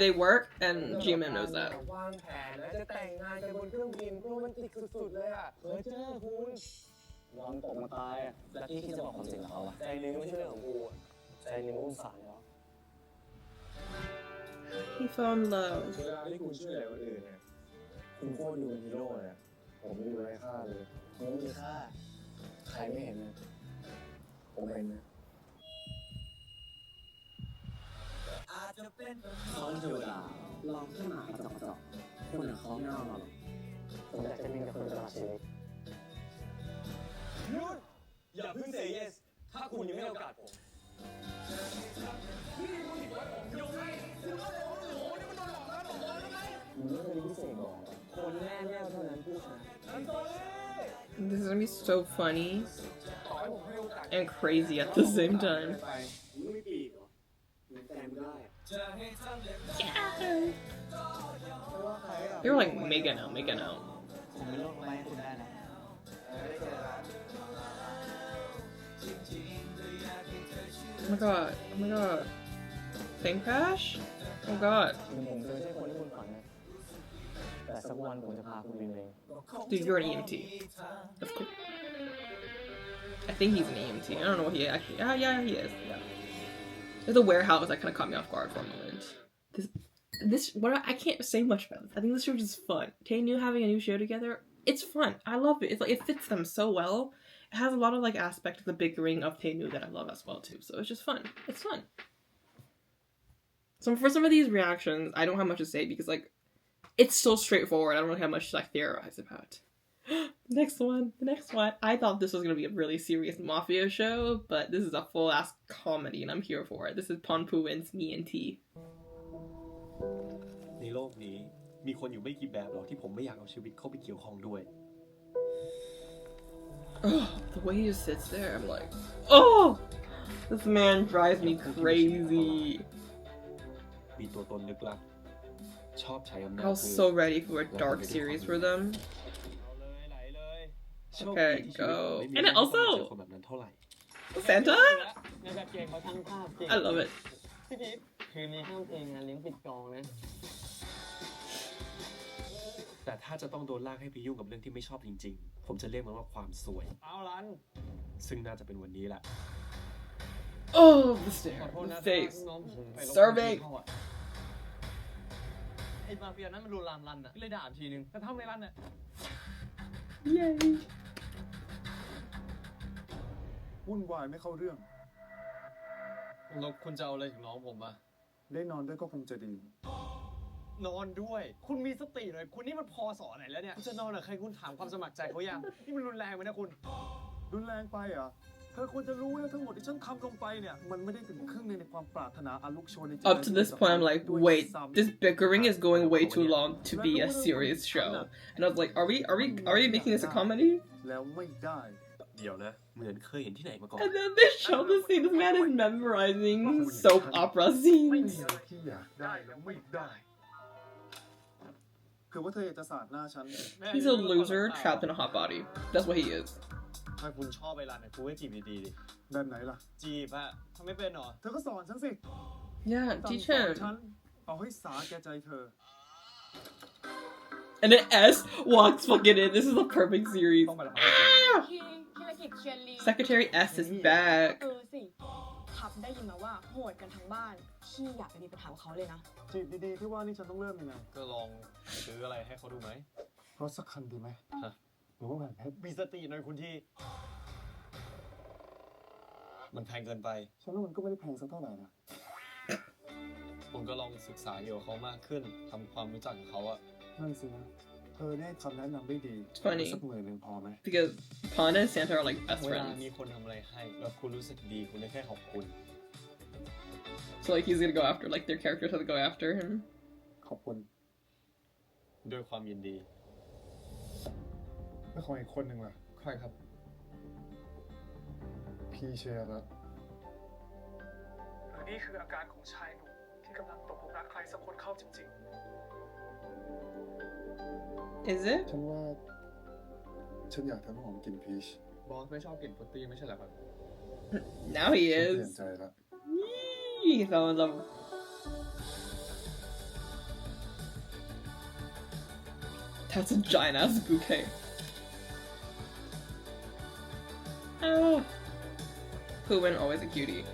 They work, and GMM knows that. วางแผนแล้วจะแต่งงานกันบนเครื่องบินโรแมนติกสุดๆเลยอ่ะเฮ้ยเจ้าคุณ นอนตกมาตายอะแล้วที่จะบอกความจริงกับเขาอะใจนึงไม่ใช่เรื่องของกูอะใจนึงอุ้มสายแล้ว He fell in love. เวลาที่คุณช่วยเหลือคนอื่นเนี่ยคุณโคตรดูเป็นฮีโร่เลยอะผมไม่ดูไร้ค่าเลย ผมมีค่าใครไม่เห็นนะผมเห็นนะเขาเทวดาลองขึ้นมากระจอกกระจอกคนอย่างเขาไม่เอาหรอกผมอยากจะมีกับคุณตลอดชีวิตหยุดอย่าเพิ่งเซเยสถ้าคุณยังไม่ให้โอกาสผมมึงไม่เคยพิเศษบอกคนแน่ๆเท่านั้นผู้ชาย This is gonna be so funny and crazy at the same time. มึงไม่ปีกเหรอมึงแต่งได้ They're like making out. ผมเป็นโรคไม้ให้คุณได้นะ Oh my god. Plane crash? Oh god. ถึงผมจะไม่ใช่คนที่คุณฝันนะแต่สักวันผมจะพาคุณบินเอง Dude, you're an EMT. Of course. I think he's an EMT. I don't know what he actually. Yeah, he is. Yeah. There's a warehouse that kind of caught me off guard for a moment. I can't say much about this. I think this show is just fun. Tae-New having a new show together, it's fun. I love it. It's like it fits them so well. It has a lot of like aspect of the bickering of Tae-New that I love as well too. So it's just fun. It's fun. So for some of these reactions, I don't have much to say because like it's so straightforward. I don't really have much to like theorize about. The next one. I thought this was gonna be a really serious mafia show, but this is a full ass comedy, and I'm here for it. This is Ponpooin's Me and T. ในโลกนี้มีคนอยู่ไม่กี่แบบหรอกที่ผมไม่อยากเอาชีวิตเข้าไปเกี่ยวข้องด้วย Oh, the way he just sits there, I'm like, oh, this man drives me crazy. มีตัวตนลึกลับชอบใช้อำนาจ I was so ready for a dark series for them. Okay, go. And then also Santa? I love it. พี่พีทคืนนี้ห้ามเพลงงานเลี้ยงปิดกองนะ แต่ถ้าจะต้องโดนลากให้ไปยุ่งกับเรื่องที่ไม่ชอบจริงๆผมจะเรียกมันว่าความซวย เอาลัน ซึ่งน่าจะเป็นวันนี้แหละ Oh, the stare, ขอโทษ the นะ face. น้องผมไป Serving. ไอ้มาเฟียนั้นมันรุนแรงรันอะเลยด่าทีนึงแต่ถ้าไม่รันอะ Yay. วุ่นวายไม่เข้าเรื่อง แล้วคุณจะเอาอะไรถึงน้องผมอะ ได้นอนด้วยก็คงจะดี นอนด้วย คุณมีสติหน่อยคุณนี่มันพอสอนไหนแล้วเนี่ยคุณจะนอนกับใครคุณถามความสมัครใจเขายังนี่มันรุนแรงไหมนะคุณ รุนแรงไปเหรอ เธอควรจะรู้ว่าทั้งหมดที่ฉันทำลงไปเนี่ยมันไม่ได้ถึงครึ่งในความปรารถนาอาลุกโชนใน Up to this point, I'm like, wait, this bickering is going way too long to be a serious show. And I was like, are we making this a comedy? แล้วไม่ได้ เดี๋ยวนะเหมือนเคยเห็นที่ไหนมาก่อน And then they show the scene. This man is memorizing soap opera ไม่มี scenes. อะไรที่อยากได้แล้วไม่ได้ คือว่าเธออยากจะสาดหน้าฉัน He's a loser trapped in a hot body. That's what he is. ถ้าคุณชอบไปรันเนี่ยคุณให้จีบดีๆดิ แบบไหนล่ะ จีบอะทำไม่เป็นหรอ เธอก็สอนฉันสิ Yeah, สั่ง teach สอน him. ฉันเอาให้สาแก่ใจเธอ And then S walks fucking in. This is a perfect series. ต้องไปละ Ah! ที่ธุรกิจเชียร์ลี Secretary S is back. สิทับได้ยินมาว่าโหดกันทั้งบ้านพี่อยากไปมีปัญหากับเขาเลยนะ จีบดีๆที่ว่านี่ฉันต้องเริ่มยังไง ก็ลองซื้ออะไรให้เขาดูไหม รถสักคันดีไหม ฮะ หรือว่าแหวนเพชร มีสติหน่อยคุณที่ มันแพงเกินไป ฉันว่ามันก็ไม่ได้แพงสักเท่าไหร่นะ ผมก็ลองศึกษาเกี่ยวกับเขามากขึ้นทำความรู้จักกับเขาอะ นั่นสินะ เธอได้คำแนะนำได้ดี funny สัก10,000พอไหม Because Panda and Santa are like best เวลา friends. มีคนทำอะไรให้แล้วคุณรู้สึกดีคุณได้แค่ขอบคุณ So like he's gonna go after, like their characters have to go after him. ขอบคุณ ด้วยความยินดี แล้วของอีกคนหนึ่งล่ะ ใครครับ พี่เชื่อแล้ว หรือนี่คืออาการของชายหนุ่มที่กำลังตกหลุมรักใครสักคนเข้าจริง Is it? ฉันว่าฉันอยากทำหอมกลิ่นพีช บอสไม่ชอบกลิ่นฟรุตตี้ไม่ใช่เหรอครับ Now he ฉันเปลี่ยน is. ใจแล้ว He fell in love. That's a giant ass bouquet. Oh. Pooh always a cutie.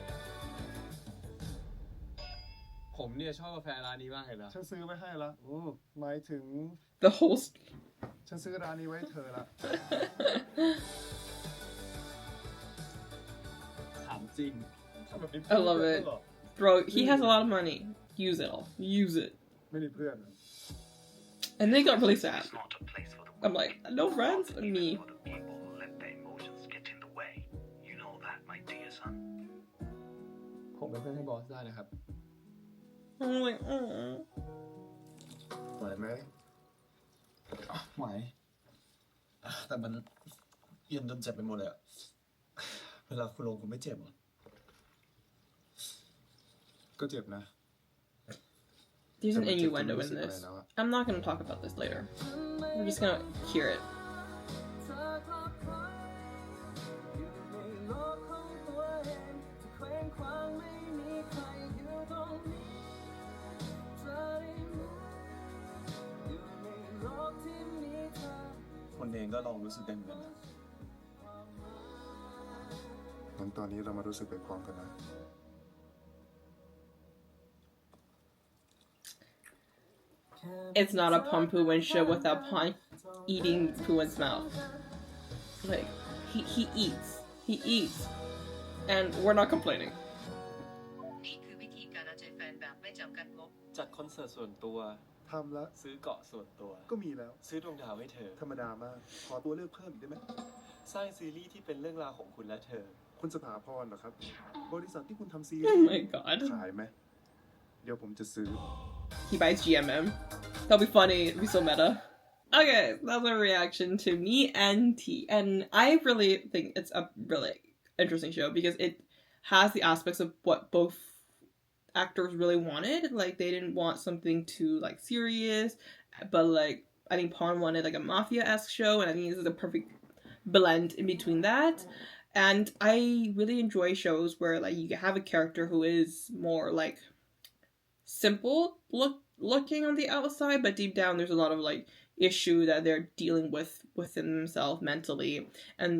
ผมเนี่ยชอบกาแฟร้านนี้มากเลยนะ ฉันซื้อไว้ให้ละหมายถึง The host. ฉันซื้อร้านนี้ไว้เธอละ ถามจริง I love it. Bro, he has a lot of money. Use it all. Use it. ไม่มีเพื่อน And they got really sad. I'm like, no friends? Me. Let their emotions get in the way. You know that, my dear son. ผมเป็นเพื่อนให้บอสได้นะครับ I'm like, oh. ไหวไหม ไหวแต่มันเย็นจนเจ็บไปหมดเลยอะเวลาคุณลงคุณไม่เจ็บเหรอ ก็เจ็บนะ There's an innuendo in this. I'm not gonna talk about this later. We're just gonna hear it.คนเองก็ลองรู้สึกได้เหมือนกันนะ งั้นตอนนี้เรามารู้สึกไปพร้อมกันนะ It's not a Poo show without Pon eating Poo's mouth. Like, he eats. And we're not complaining. นี่คือวิธีการเอาใจแฟนแบบไม่จำกัดงบ จัดคอนเสิร์ตส่วนตัว ทำแล้ว ซื้อเกาะส่วนตัว ก็มีแล้ว ซื้อดวงดาวให้เธอ ธรรมดามาก ขอตัวเลือกเพิ่มอีกได้ไหม สร้างซีรีส์ที่เป็นเรื่องราวของคุณและเธอ คุณสถาพรเหรอครับ บริษัทที่คุณทำซีรี Oh ส์ my god. ขายไหม เดี๋ยวผมจะซื้อ He buys GMM. That'll be funny. It'll be so meta. Okay, that's my reaction to Me and T. And I really think it's a really interesting show because it has the aspects of what both actors really wanted. Like, they didn't want something too, like, serious, but, like, I think Pawn wanted, like, a mafia-esque show, and I think this is a perfect blend in between that. And I really enjoy shows where, like, you have a character who is more, like, simple looking on the outside, but deep down there's a lot of, like, issue that they're dealing with within themselves mentally. And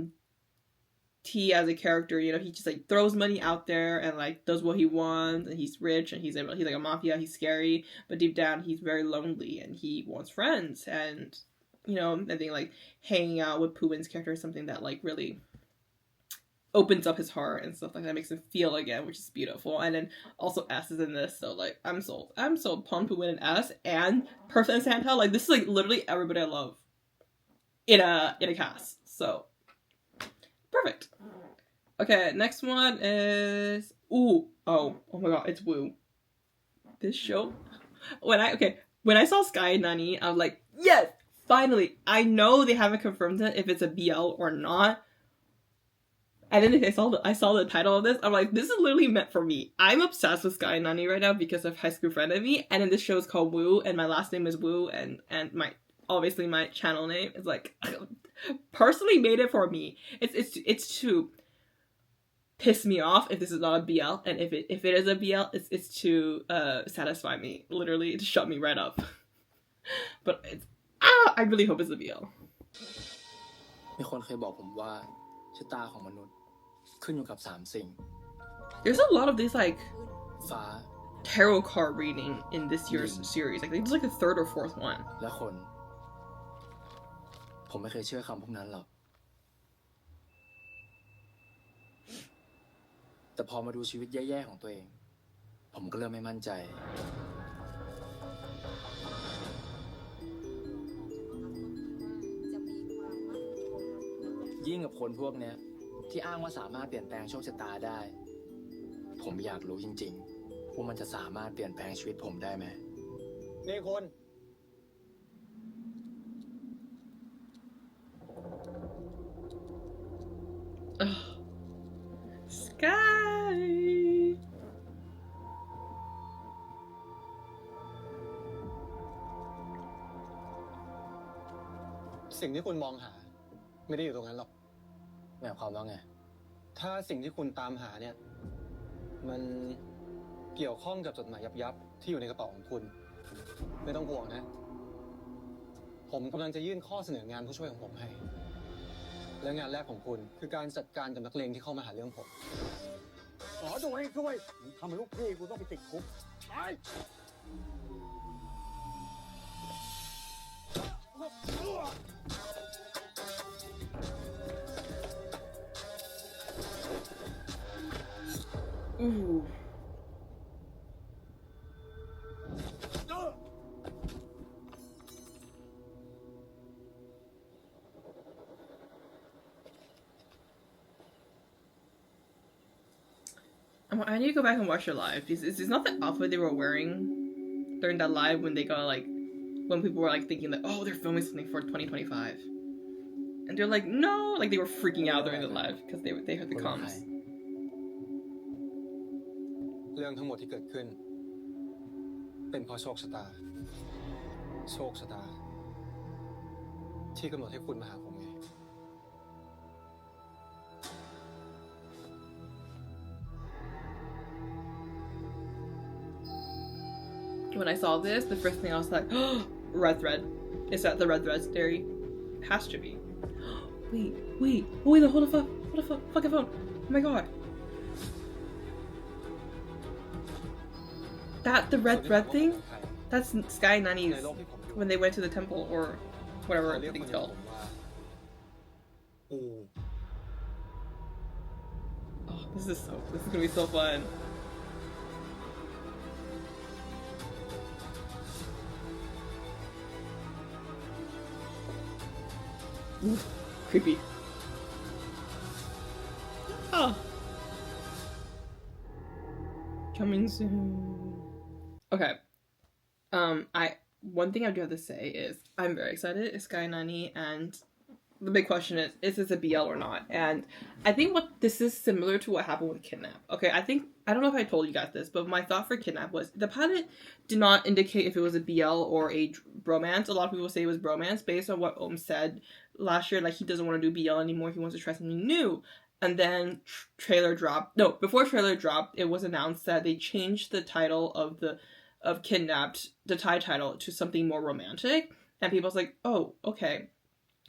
T as a character, you know, he just like throws money out there and like does what he wants, and he's rich and he's like a mafia, he's scary, but deep down he's very lonely and he wants friends. And you know, I think like hanging out with Pooh's character is something that like really opens up his heart and stuff like that, makes him feel again, which is beautiful. And then also S is in this, so like I'm sold. Pon, Pooh and S and Perfect and Santa, like this is like literally everybody I love in a cast. So perfect. Okay, next one is oh my god, it's Woo. This show, when I saw Sky and Nani, I was like, yes, finally. I know they haven't confirmed it if it's a BL or not. And then I saw the title of this, I'm like, this is literally meant for me. I'm obsessed with Sky and Nani right now because of High School Friend of Me, and then this show is called Woo, and my last name is Woo, and my obviously my channel name is like personally made it for me. It's to piss me off if this is not a BL, and if it is a BL, it's to satisfy me, literally to shut me right up. But it's I really hope it's a BL. มีคนเคยบอกผมว่าชะตาของมนุษย์ขึ้นอยู่กับ3 สิ่ง There's a lot of these like ฟ้า tarot card reading in this year's series. Like it's like the 3rd or 4th one. และคน ผมไม่เคยเชื่อคำพวกนั้นหรอก แต่พอมาดูชีวิตแย่ๆของตัวเอง ผมก็เริ่มไม่มั่นใจ ยิ่งกับคนพวกเนี้ยที่อ้างว่าสามารถเปลี่ยนแปลงโชคชะตาได้ ผมอยากรู้จริงๆว่ามันจะสามารถเปลี่ยนแปลงชีวิตผมได้ไหม นี่คุณ Ugh. สิ่งที่คุณมองหา ไม่ได้อยู่ตรงนั้นหรอก หมายความว่าไง ถ้าสิ่งที่คุณตามหาเนี่ย มันเกี่ยวข้องกับจดหมายยับๆที่อยู่ในกระเป๋าของคุณ ไม่ต้องห่วงนะ ผมกำลังจะยื่นข้อเสนองานผู้ช่วยของผมให้ และงานแรกของคุณคือการจัดการกับนักเลงที่เข้ามาหาเรื่องผม ขอดูให้ด้วยมึงทำให้ลูกพี่กูต้องไปติดคุกไป Ooh. I need to go back and watch your live. It's not the outfit they were wearing during that live when they got like, when people were like thinking that, oh, they're filming something for 2025. And they're like, no, like they were freaking out during the live because they heard the comms. เรื่องทั้งหมดที่เกิดขึ้น เป็นเพราะโชคชะตา โชคชะตา ที่กำหนดให้คุณมาหาผมไง When I saw this, the first thing I was like, oh, red thread. Is that the red thread theory? It has to be. Wait, hold the fucking phone. Oh my god. That the red thread thing? That's Sky Nani's when they went to the temple or whatever the thing's called. Oh, this is gonna be so fun. Ooh, creepy. Oh. Coming soon. Okay. One thing I do have to say is I'm very excited. It's Sky Nani, and the big question is this a BL or not? And I think this is similar to what happened with Kidnap. Okay, I don't know if I told you guys this, but my thought for Kidnap was the pilot did not indicate if it was a BL or a bromance. A lot of people say it was bromance based on what Om said last year. Like, he doesn't want to do BL anymore. He wants to try something new. And then trailer dropped. No, before trailer dropped, it was announced that they changed the title of Kidnapped, the Thai title, to something more romantic. And people was like, oh, okay.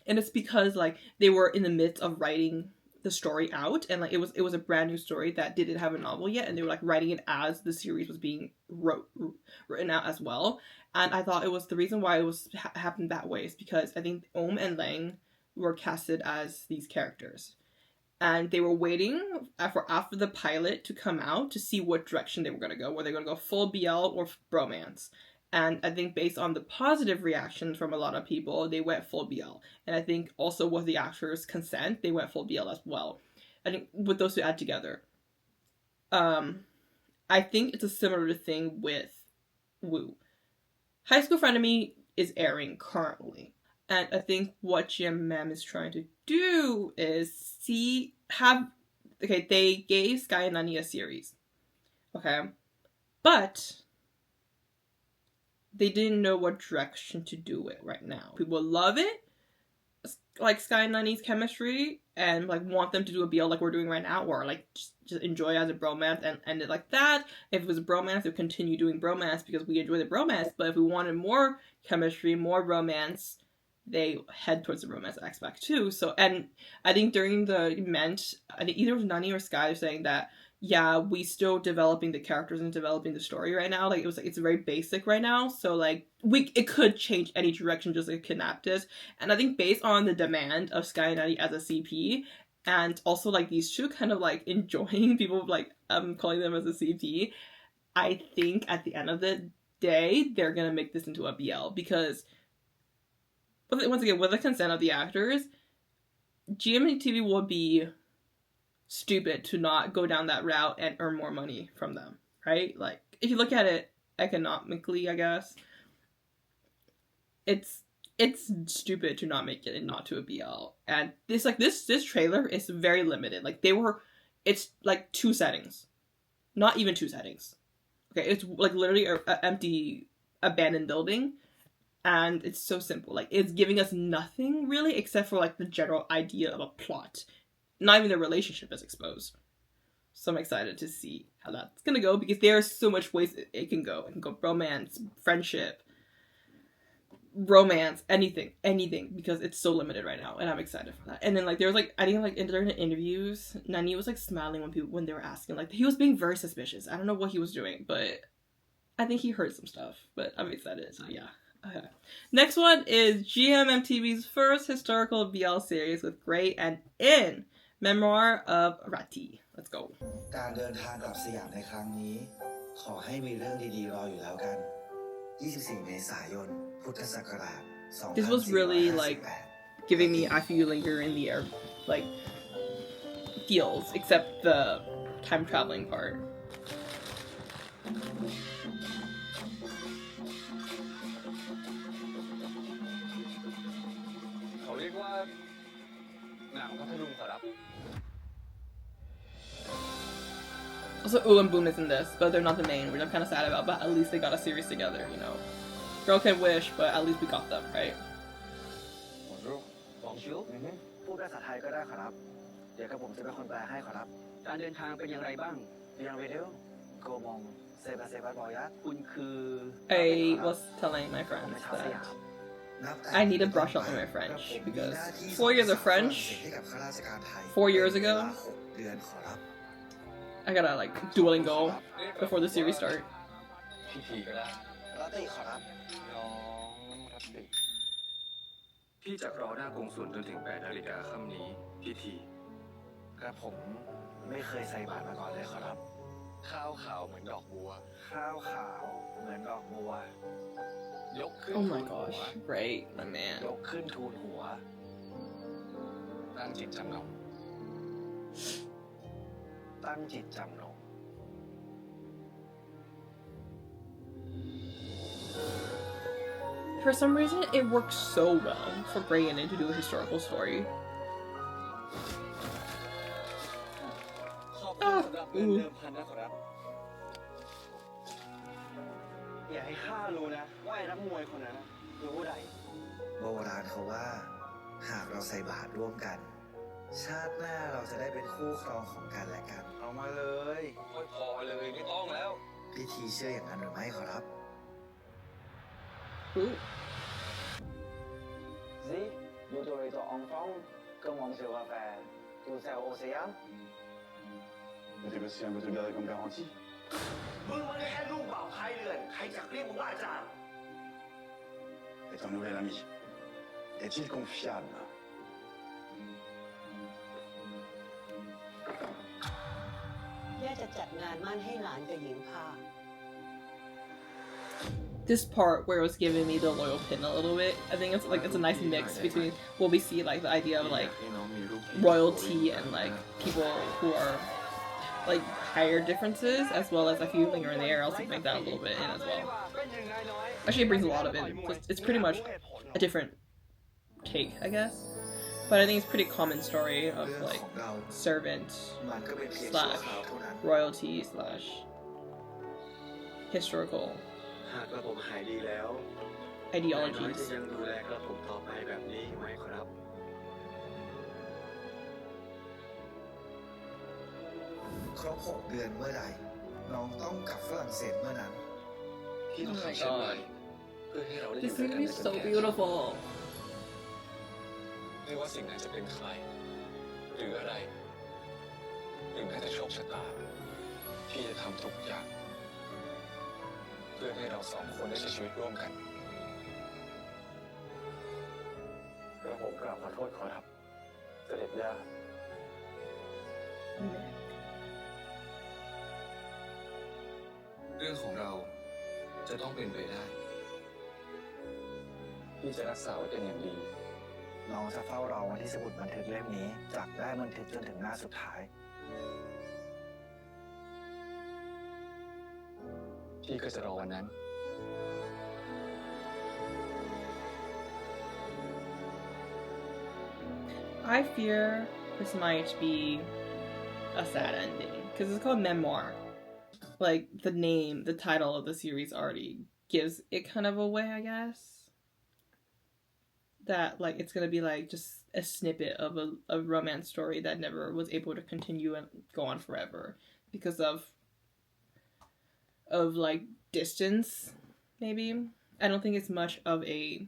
And it's because like they were in the midst of writing the story out, and like it was a brand new story that didn't have a novel yet, and they were like writing it as the series was being written out as well. And I thought it was the reason why it was happened that way is because I think Om and Lang were casted as these characters, and they were waiting for after the pilot to come out to see what direction they were going to go, whether they were going to go full BL or bromance. And I think based on the positive reactions from a lot of people, they went full BL. And I think also with the actors' consent, they went full BL as well. I think with those two add together. I think it's a similar thing with Wu. High School Frenemy is airing currently. And I think what GMM is trying to do is they gave Sky and Nani a series. Okay? But they didn't know what direction to do it right now. People love it, like Sky and Nani's chemistry, and like want them to do a BL like we're doing right now, or like just enjoy it as a bromance and end it like that. If it was a bromance, they'll continue doing bromance because we enjoy the bromance. But if we wanted more chemistry, more romance, they head towards the romance aspect too. So, and I think during the event, I think either it was Nani or Sky saying that, yeah, we still developing the characters and developing the story right now. Like, it's very basic right now. So, like, it could change any direction just like Kidnapped is. And I think based on the demand of Sky and Nani as a CP, and also, like, these two kind of, like, enjoying people, like, calling them as a CP, I think at the end of the day, they're gonna make this into a BL. Because, once again, with the consent of the actors, Gmmtv will be stupid to not go down that route and earn more money from them, right? Like, if you look at it economically, I guess, it's stupid to not make it and not to a BL. And this trailer is very limited. Like, it's like 2 settings, not even 2 settings. Okay, it's like literally an empty abandoned building, and it's so simple. Like, it's giving us nothing really except for like the general idea of a plot. Not even the relationship is exposed. So I'm excited to see how that's gonna go, because there are so much ways it can go. It can go romance, friendship, romance, anything, because it's so limited right now, and I'm excited for that. And then like there was like, I think like during the interviews, Nani was like smiling when they were asking, like he was being very suspicious. I don't know what he was doing, but I think he heard some stuff. But I'm excited. So yeah. Okay. Next one is Gmmtv's first historical BL series with Gray and In, Memoir of Rati. Let's go. การเดินทางกลับสยามในครั้งนี้ขอให้มีเรื่องดีๆรออยู่แล้วกัน 24 เมษายน พุทธศักราช This was really like giving me I Feel You Linger in the Air like feels, except the time traveling part. เขาเรียกว่าหนังพัทลุงขอรับ Also, Ooh and Boom is in this, but they're not the main, which I'm kind of sad about, but at least they got a series together, you know. Girl can wish, but at least we got them, right? Bonjour. Bonjour. พูดภาษาไทยก็ได้ขอรับ เดี๋ยวกับผมจะเป็นคนแปลให้ขอรับ การเดินทางเป็นอย่างไรบ้างยังไปเร็วโกมองเซบาเซบาบอยักคุณคือ I was telling my friends that I need to brush up on my French, because 4 years of French, 4 years ago, I gotta like Duolingo before the series start. พิธีก็ได้รัตติขอรับน้องรัตติพี่จะรอหน้ากงสุลจนถึง 8 นาฬิกาค่ำนี้พิธีกระผมไม่เคยใส่บาตรมาก่อนเลยขอรับข้าวขาวเหมือนดอกบัวข้าวขาวเหมือนดอกบัวยกขึ้น Oh my gosh, great, my man. ยกขึ้นทูลหัวตั้งจิตจำนงตั้งจิตจำนง For some reason, it works so well for bringing in to do a historical story. ขอบคุณสำหรับเงินเดิมพันนะขอรับ อย่าให้ข้ารู้นะว่าไอ้นักมวยคนนั้นรู้ใด โบราณเขาว่าหากเราใส่บาตรร่วมกัน ชาติหน้าเราจะได้เป็นคู่ครองของกันและกัน เอามาเลยไม่พอเลยไม่ต้องแล้ว พิธีเชื่ออย่างนั้นหรือไม่ขอรับ Si, l'autorité enfant, comment se va faire? Tout ça au océan? Mais t'es pas si un peu te garder comme garantie. มึงมันแค่ลูกเบาใครเรือนใครจะเรียกมึงว่าอาจารย์ Et ton nouvel ami, est-il confiable? This part where it was giving me the loyal pin a little bit, I think it's like it's a nice mix between what we see, like the idea of like royalty and like people who are like higher differences, as well as a few linger in the air. I'll make that a little bit in as well. Actually, it brings a lot of it. It's pretty much a different take, I guess. But I think it's a pretty common story of like servant slash royalty slash historical หากกระผมหายดีแล้ว ideologies. จะยังดูแลกระผมต่อไปแบบนี้ไหมครับ ครบ 6 เดือนเมื่อใด น้องต้องกลับฝรั่งเศสเมื่อนั้น พี่ต้องทำเช่นไรเพื่อให้เราได้อยู่ This ด้วยกัน movie is so beautiful. ไม่ว่าสิ่งนั้นจะเป็นใครหรืออะไรหรือแม้แต่โชคชะตาพี่จะทำทุกอย่างเพื่อให้เราสองคนได้ใช้ชีวิตร่วมกันกระผมกราบขอโทษขอรับเสด็จย่าเรื่องของเราจะต้องเป็นไปได้พี่จะรักษาไว้เป็นอย่างดีน้องจะเฝ้ารอวันที่สมุดบันทึกเล่มนี้จากได้บันทึกจนถึงหน้าสุดท้ายพี่ก็จะรอวันนั้น I fear this might be a sad ending because it's called Memoir. Like the name, the title of the series already gives it kind of away, I guess. that like it's gonna be like just a snippet of a romance story that never was able to continue and go on forever because of like distance, maybe. I don't think it's much of a...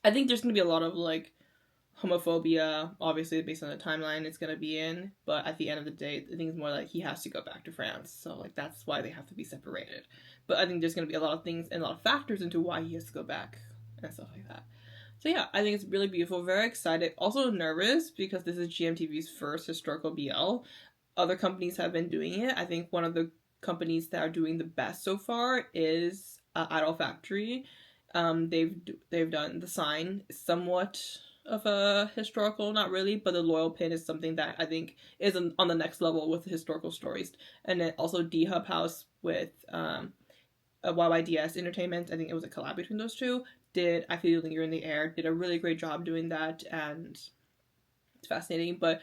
I think there's gonna be a lot of like homophobia, obviously based on the timeline it's gonna be in, but at the end of the day, I think it's more like he has to go back to France, so like that's why they have to be separated. But I think there's gonna be a lot of things and a lot of factors into why he has to go back and stuff like that. So yeah, I think it's really beautiful, very excited, also nervous because this is GMTV's first historical BL. Other companies have been doing it. I think one of the companies that are doing the best so far is Idol Factory. They've done The Sign, somewhat of a historical, not really, but The Loyal Pin is something that I think is on the next level with historical stories. And then also D-Hub House with YYDS Entertainment, I think it was a collab between those two, did I Feel You Linger in the Air, did a really great job doing that, and it's fascinating. But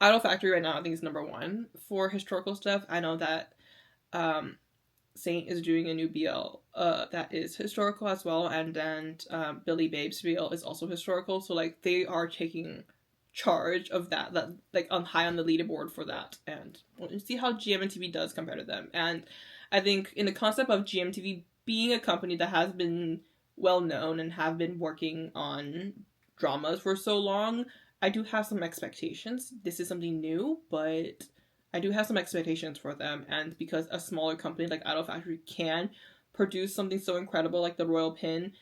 Idol Factory right now I think is number one for historical stuff. I know that Saint is doing a new BL that is historical as well, and then Billy Babe's BL is also historical, so like they are taking charge of that like on high on the leaderboard for that, and we'll see how Gmmtv does compared to them. And I think in the concept of Gmmtv being a company that has been well known and have been working on dramas for so long, I do have some expectations. This is something new, but I do have some expectations for them, and because a smaller company like Idol Factory can produce something so incredible like The Royal Pin,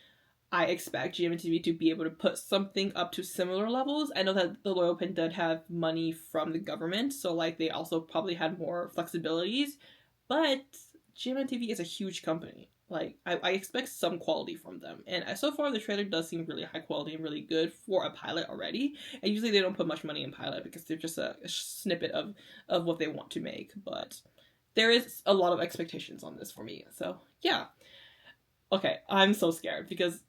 I expect Gmmtv to be able to put something up to similar levels. I know that The Royal Pin did have money from the government, so like they also probably had more flexibilities, but Gmmtv is a huge company. Like, I expect some quality from them. And so far, the trailer does seem really high quality and really good for a pilot already. And usually they don't put much money in pilot because they're just a snippet of what they want to make. But there is a lot of expectations on this for me. So, yeah. Okay, I'm so scared because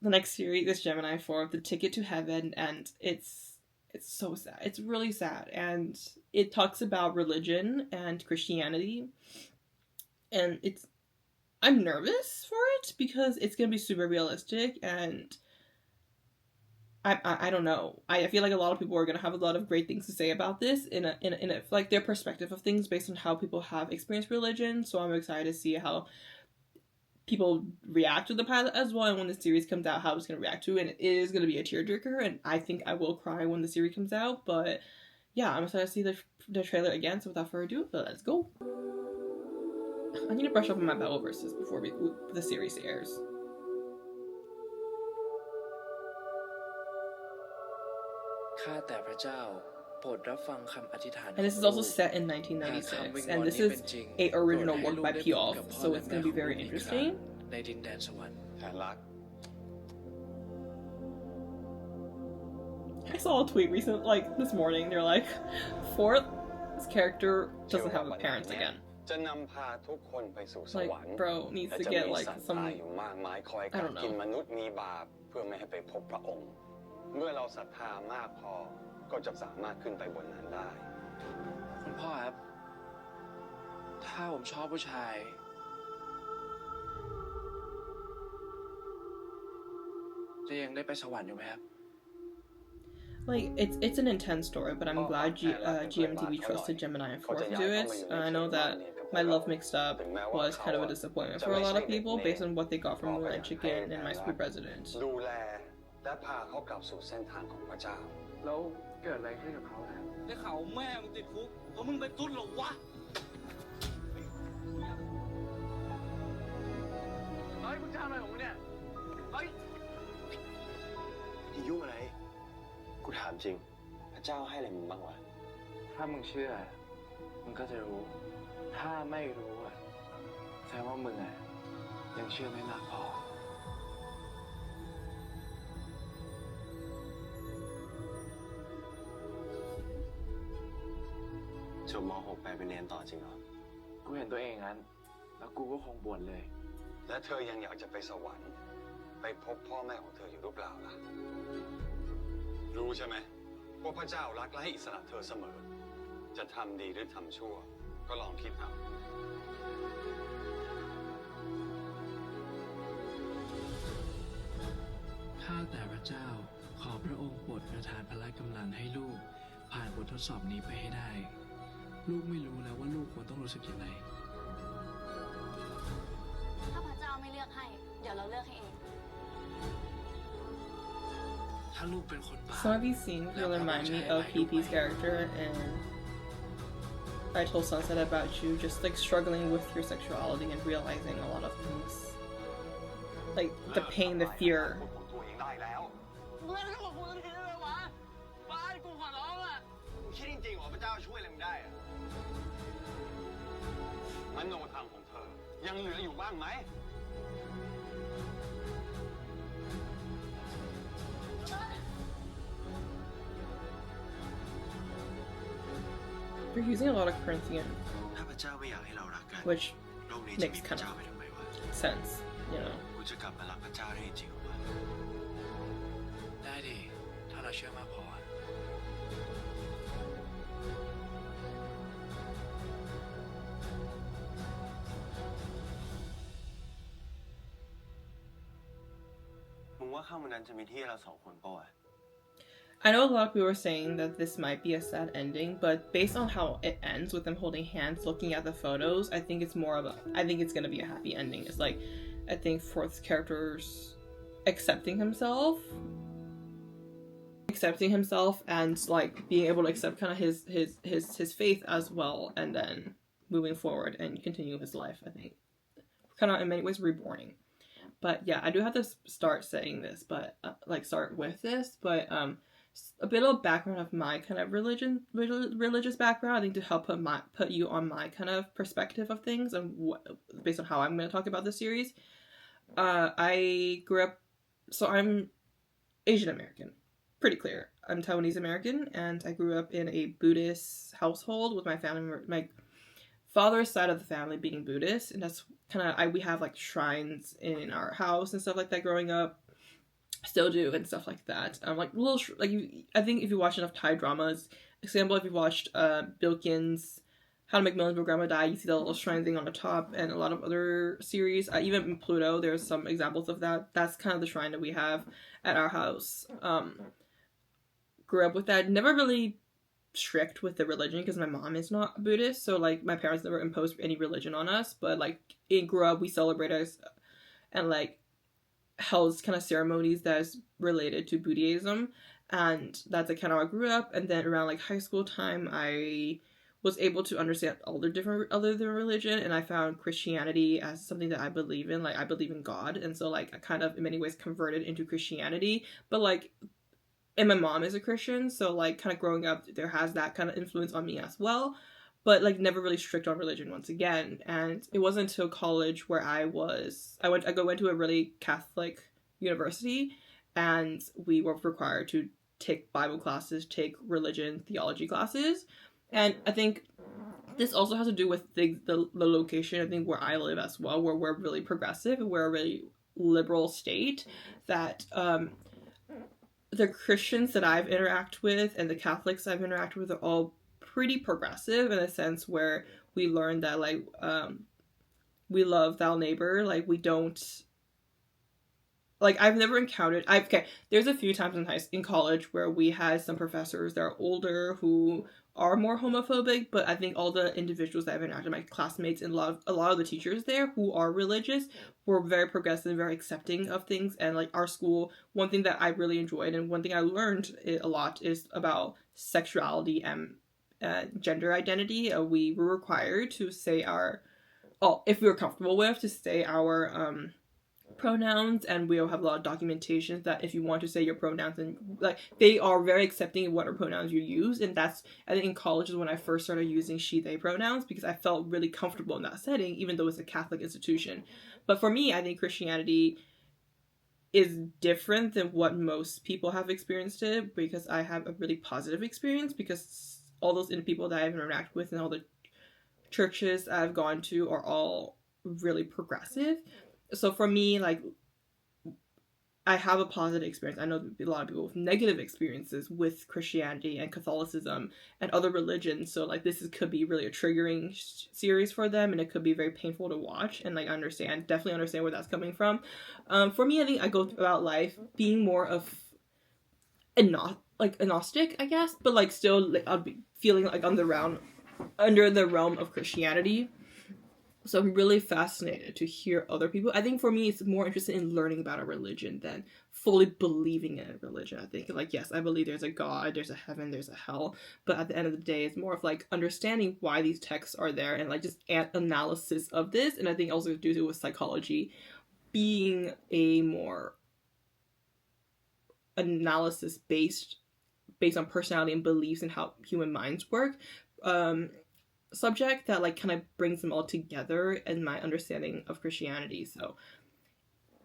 the next series is Gemini 4, The Ticket to Heaven, and it's so sad. It's really sad. And it talks about religion and Christianity. And I'm nervous for it because it's gonna be super realistic, and I don't know. I feel like a lot of people are gonna have a lot of great things to say about this in a like their perspective of things based on how people have experienced religion. So I'm excited to see how people react to the pilot as well, and when the series comes out, how it's gonna react to it. And it is gonna be a tearjerker, and I think I will cry when the series comes out. But yeah, I'm excited to see the trailer again. So without further ado, let's go. I need to brush up on my Bible verses before the series airs. And this is also set in 1996, and this is a original work by P.O.F., so it's going to be very interesting. I saw a tweet recently, like this morning, they're like, this character doesn't have parents again. Like, bro needs to get like some, I don't know. เมื่อเราศรัทธามากพอก็จะสามารถขึ้นไปบนนั้นได้คุณพ่อครับถ้าผมชอบผู้ชายจะยังได้ไปสวรรค์อยู่ไหมครับ Like, it's an intense story, but I'm glad GMTV trusted Gemini and 4 to do it. I know that My Love Mixed Up was kind of a disappointment for a lot of people based on what they got from Moonlight Chicken and My Sweet President. ดูแลและพาเขากลับสู่เส้นทางของพระเจ้าแล้วเกิดอะไรขึ้นกับเขาแล้วได้ข่าวแม่มึงติดคุกเพราะมึงเป็นตุ๊ดเหรอวะเฮ้ยมึงทำอะไรของมึงเนี่ยเฮ้ยยุ่งอะไรกูถามจริงพระเจ้าให้อะไรมึงบ้างวะถ้ามึงเชื่อมึงก็จะรู้ถ้าไม่รู้อ่ะแสดงว่ามึงอ่ะยังเชื่อไม่มากพอจบม.6 ไปเป็นเรียนต่อจริงเหรอกูเห็นตัวเองงั้นแล้วกูก็คงบ่นเลยและเธอยังอยากจะไปสวรรค์ไปพบพ่อแม่ของเธออยู่หรือเปล่าล่ะรู้ใช่ไหมว่าพระเจ้ารักและให้อิสระเธอเสมอจะทำดีหรือทำชั่วก็ลองคิดเอาถ ข้าแต่พระเจ้าขอพระองค์โปรดประทานพละกำลังให้ลูกผ่านบททดสอบนี้ไปให้ได้ ลูกไม่รู้แล้วว่าลูกควรต้องรู้สึกยังไง ถ้าพระเจ้าไม่เลือกให้ เดี๋ยวเราเลือกให้เอง ถ้าลูกเป็นคนบาป Some of these scenes will remind me of PP's character in I Told Sunset About You, just like struggling with your sexuality and realizing a lot of things. Like the pain, the fear. มึงเล่นกับกูทันทีเลยวะบายกูขอร้องอ่ะมึงคิดจริงๆเหรอพระเจ้าช่วยอะไรมึงได้อ่ะมโนธรรมของเธอยังเหลืออยู่บ้างไหม They're using a lot of Corinthian, ถ้าพระเจ้าไม่อยากให้เรารักกัน which โลกนี้จะมี makes พระ kind เจ้า of ไปทำไมวะ sense, you know. กูจะกลับมารักพระเจ้าได้จริงวะได้ดิ ถ้าเราเชื่อมากพอ มึงว่าข้างบนนั้นจะมีที่เราสองคนป่ะวะ I know a lot of people are saying that this might be a sad ending, but based on how it ends with them holding hands, looking at the photos, I think it's gonna be a happy ending. It's like, I think Forth's character's accepting himself and like being able to accept kind of his faith as well, and then moving forward and continue his life. I think kind of in many ways reborning. But yeah, I do have to start saying this, but start with this, but a bit of background of my kind of religious background, I think, to help put you on my kind of perspective of things and based on how I'm going to talk about this series. I grew up, so I'm Asian American, pretty clear. I'm Taiwanese American, and I grew up in a Buddhist household with my family, my father's side of the family being Buddhist, and that's kind of we have like shrines in our house and stuff like that growing up. Still do and stuff like that. Like little I think if you watch enough Thai dramas, example, if you watched Bilkin's How to Make Millions Before Grandma Die, you see the little shrine thing on the top, and a lot of other series, even in Pluto, there's some examples of that. That's kind of the shrine that we have at our house. Grew up with that. Never really strict with the religion because my mom is not Buddhist, so like my parents never imposed any religion on us, but like in grew up we celebrated and like held kind of ceremonies that's related to Buddhism, and that's like kind of how I grew up. And then around like high school time, I was able to understand all the different other than religion, and I found Christianity as something that I believe in. Like I believe in God, and so like I kind of in many ways converted into Christianity, but like, and my mom is a Christian, so like kind of growing up there has that kind of influence on me as well, but like never really strict on religion once again. And it wasn't until college where I went to a really Catholic university, and we were required to take Bible classes, take religion theology classes, and I think this also has to do with the location, I think, where I live as well, where we're really progressive and we're a really liberal state, that the Christians that I've interacted with and the Catholics I've interacted with are all pretty progressive in a sense where we learn that like we love thou neighbor, like we don't, like I've never encountered, there's a few times in college where we had some professors that are older who are more homophobic, but I think all the individuals that I've interacted with, my classmates and a lot of the teachers there who are religious, were very progressive, very accepting of things. And like our school, one thing that I really enjoyed and one thing I learned a lot is about sexuality and gender identity. We were required to say if we were comfortable with, to say our pronouns, and we'll have a lot of documentation that if you want to say your pronouns, and like they are very accepting of what pronouns you use. And that's, I think in college is when I first started using she they pronouns, because I felt really comfortable in that setting, even though it's a Catholic institution. But for me, I think Christianity is different than what most people have experienced it, because I have a really positive experience, because all those people that I've interacted with and all the churches I've gone to are all really progressive. So for me, like, I have a positive experience. I know a lot of people with negative experiences with Christianity and Catholicism and other religions. So like this could be really a triggering series for them, and it could be very painful to watch. And like definitely understand where that's coming from. For me, I think I go throughout life being more of agnostic, I guess, but like still like, I'll be feeling like under the realm of Christianity. So I'm really fascinated to hear other people. I think for me, it's more interested in learning about a religion than fully believing in a religion. I think like, yes, I believe there's a God, there's a heaven, there's a hell. But at the end of the day, it's more of like understanding why these texts are there and like just analysis of this. And I think also due to with psychology being a more analysis based on personality and beliefs and how human minds work. Subject that like kind of brings them all together in my understanding of Christianity. So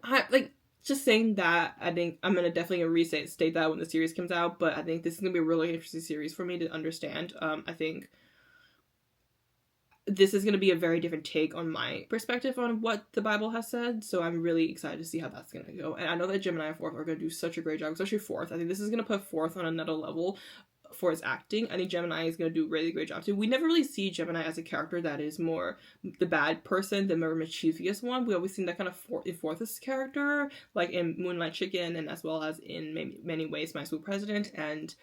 I like just saying that I think I'm gonna definitely state that when the series comes out, but I think this is gonna be a really interesting series for me to understand. I think this is gonna be a very different take on my perspective on what the Bible has said, so I'm really excited to see how that's gonna go. And I know that Gemini and Fourth are gonna do such a great job, especially Fourth. I think this is gonna put Fourth on another level for his acting. I think Gemini is going to do a really great job too. We never really see Gemini as a character that is more the bad person, the more mischievous one. We always seen that kind of in Fourth's character, like in Moonlight Chicken, and as well as in many ways My Sweet President and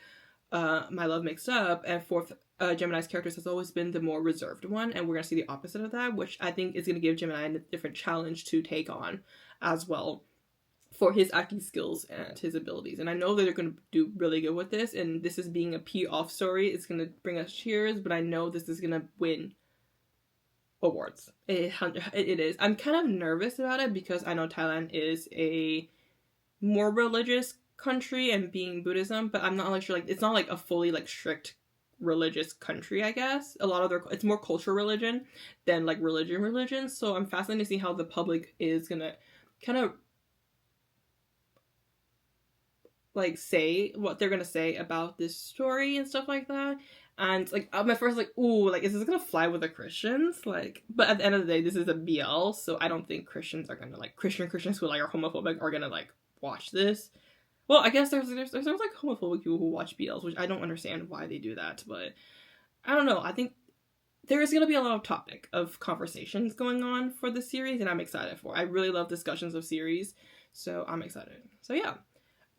My Love Mixed Up. And Fourth, Gemini's character has always been the more reserved one, and we're going to see the opposite of that, which I think is going to give Gemini a different challenge to take on as well, for his acting skills and his abilities. And I know that they're going to do really good with this, and this is being a pee-off story. It's going to bring us cheers, but I know this is going to win awards. It is. I'm kind of nervous about it because I know Thailand is a more religious country and being Buddhism, but I'm not like sure, like it's not like a fully like strict religious country, I guess. A lot of it's more cultural religion than like religion. So I'm fascinated to see how the public is going to kind of like say what they're gonna say about this story and stuff like that. And like my first like, ooh, like is this gonna fly with the Christians? Like, but at the end of the day, this is a BL, so I don't think Christians are gonna like Christians who like are homophobic are gonna like watch this. Well, I guess there's like homophobic people who watch BLs, which I don't understand why they do that, but I don't know. I think there is gonna be a lot of topic of conversations going on for this series, and I'm excited for it. I really love discussions of series, so I'm excited. So yeah.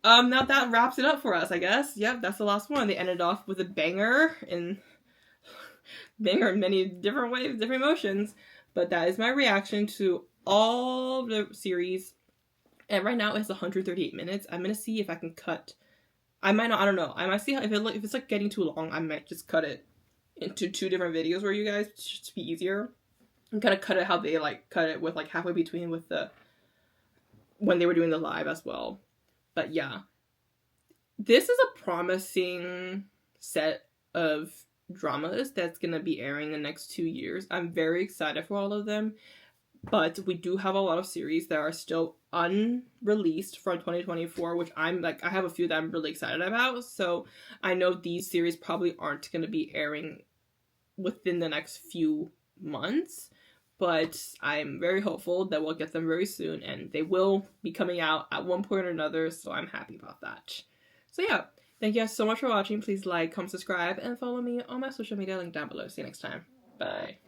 Now that wraps it up for us, I guess. Yep, that's the last one. They ended off with a banger in many different ways, different emotions. But that is my reaction to all the series. And right now it's 138 minutes. I'm gonna see if I can cut. I might not. I don't know. I might see how, if it's like getting too long, I might just cut it into 2 different videos for you guys, just to be easier. And kind of cut it how they like cut it with like halfway between with the when they were doing the live as well. But yeah, this is a promising set of dramas that's going to be airing the next 2 years. I'm very excited for all of them, but we do have a lot of series that are still unreleased from 2024, which I have a few that I'm really excited about. So I know these series probably aren't going to be airing within the next few months, but I'm very hopeful that we'll get them very soon, and they will be coming out at one point or another, so I'm happy about that. So yeah, thank you guys so much for watching. Please like, comment, subscribe, and follow me on my social media link down below. See you next time. Bye.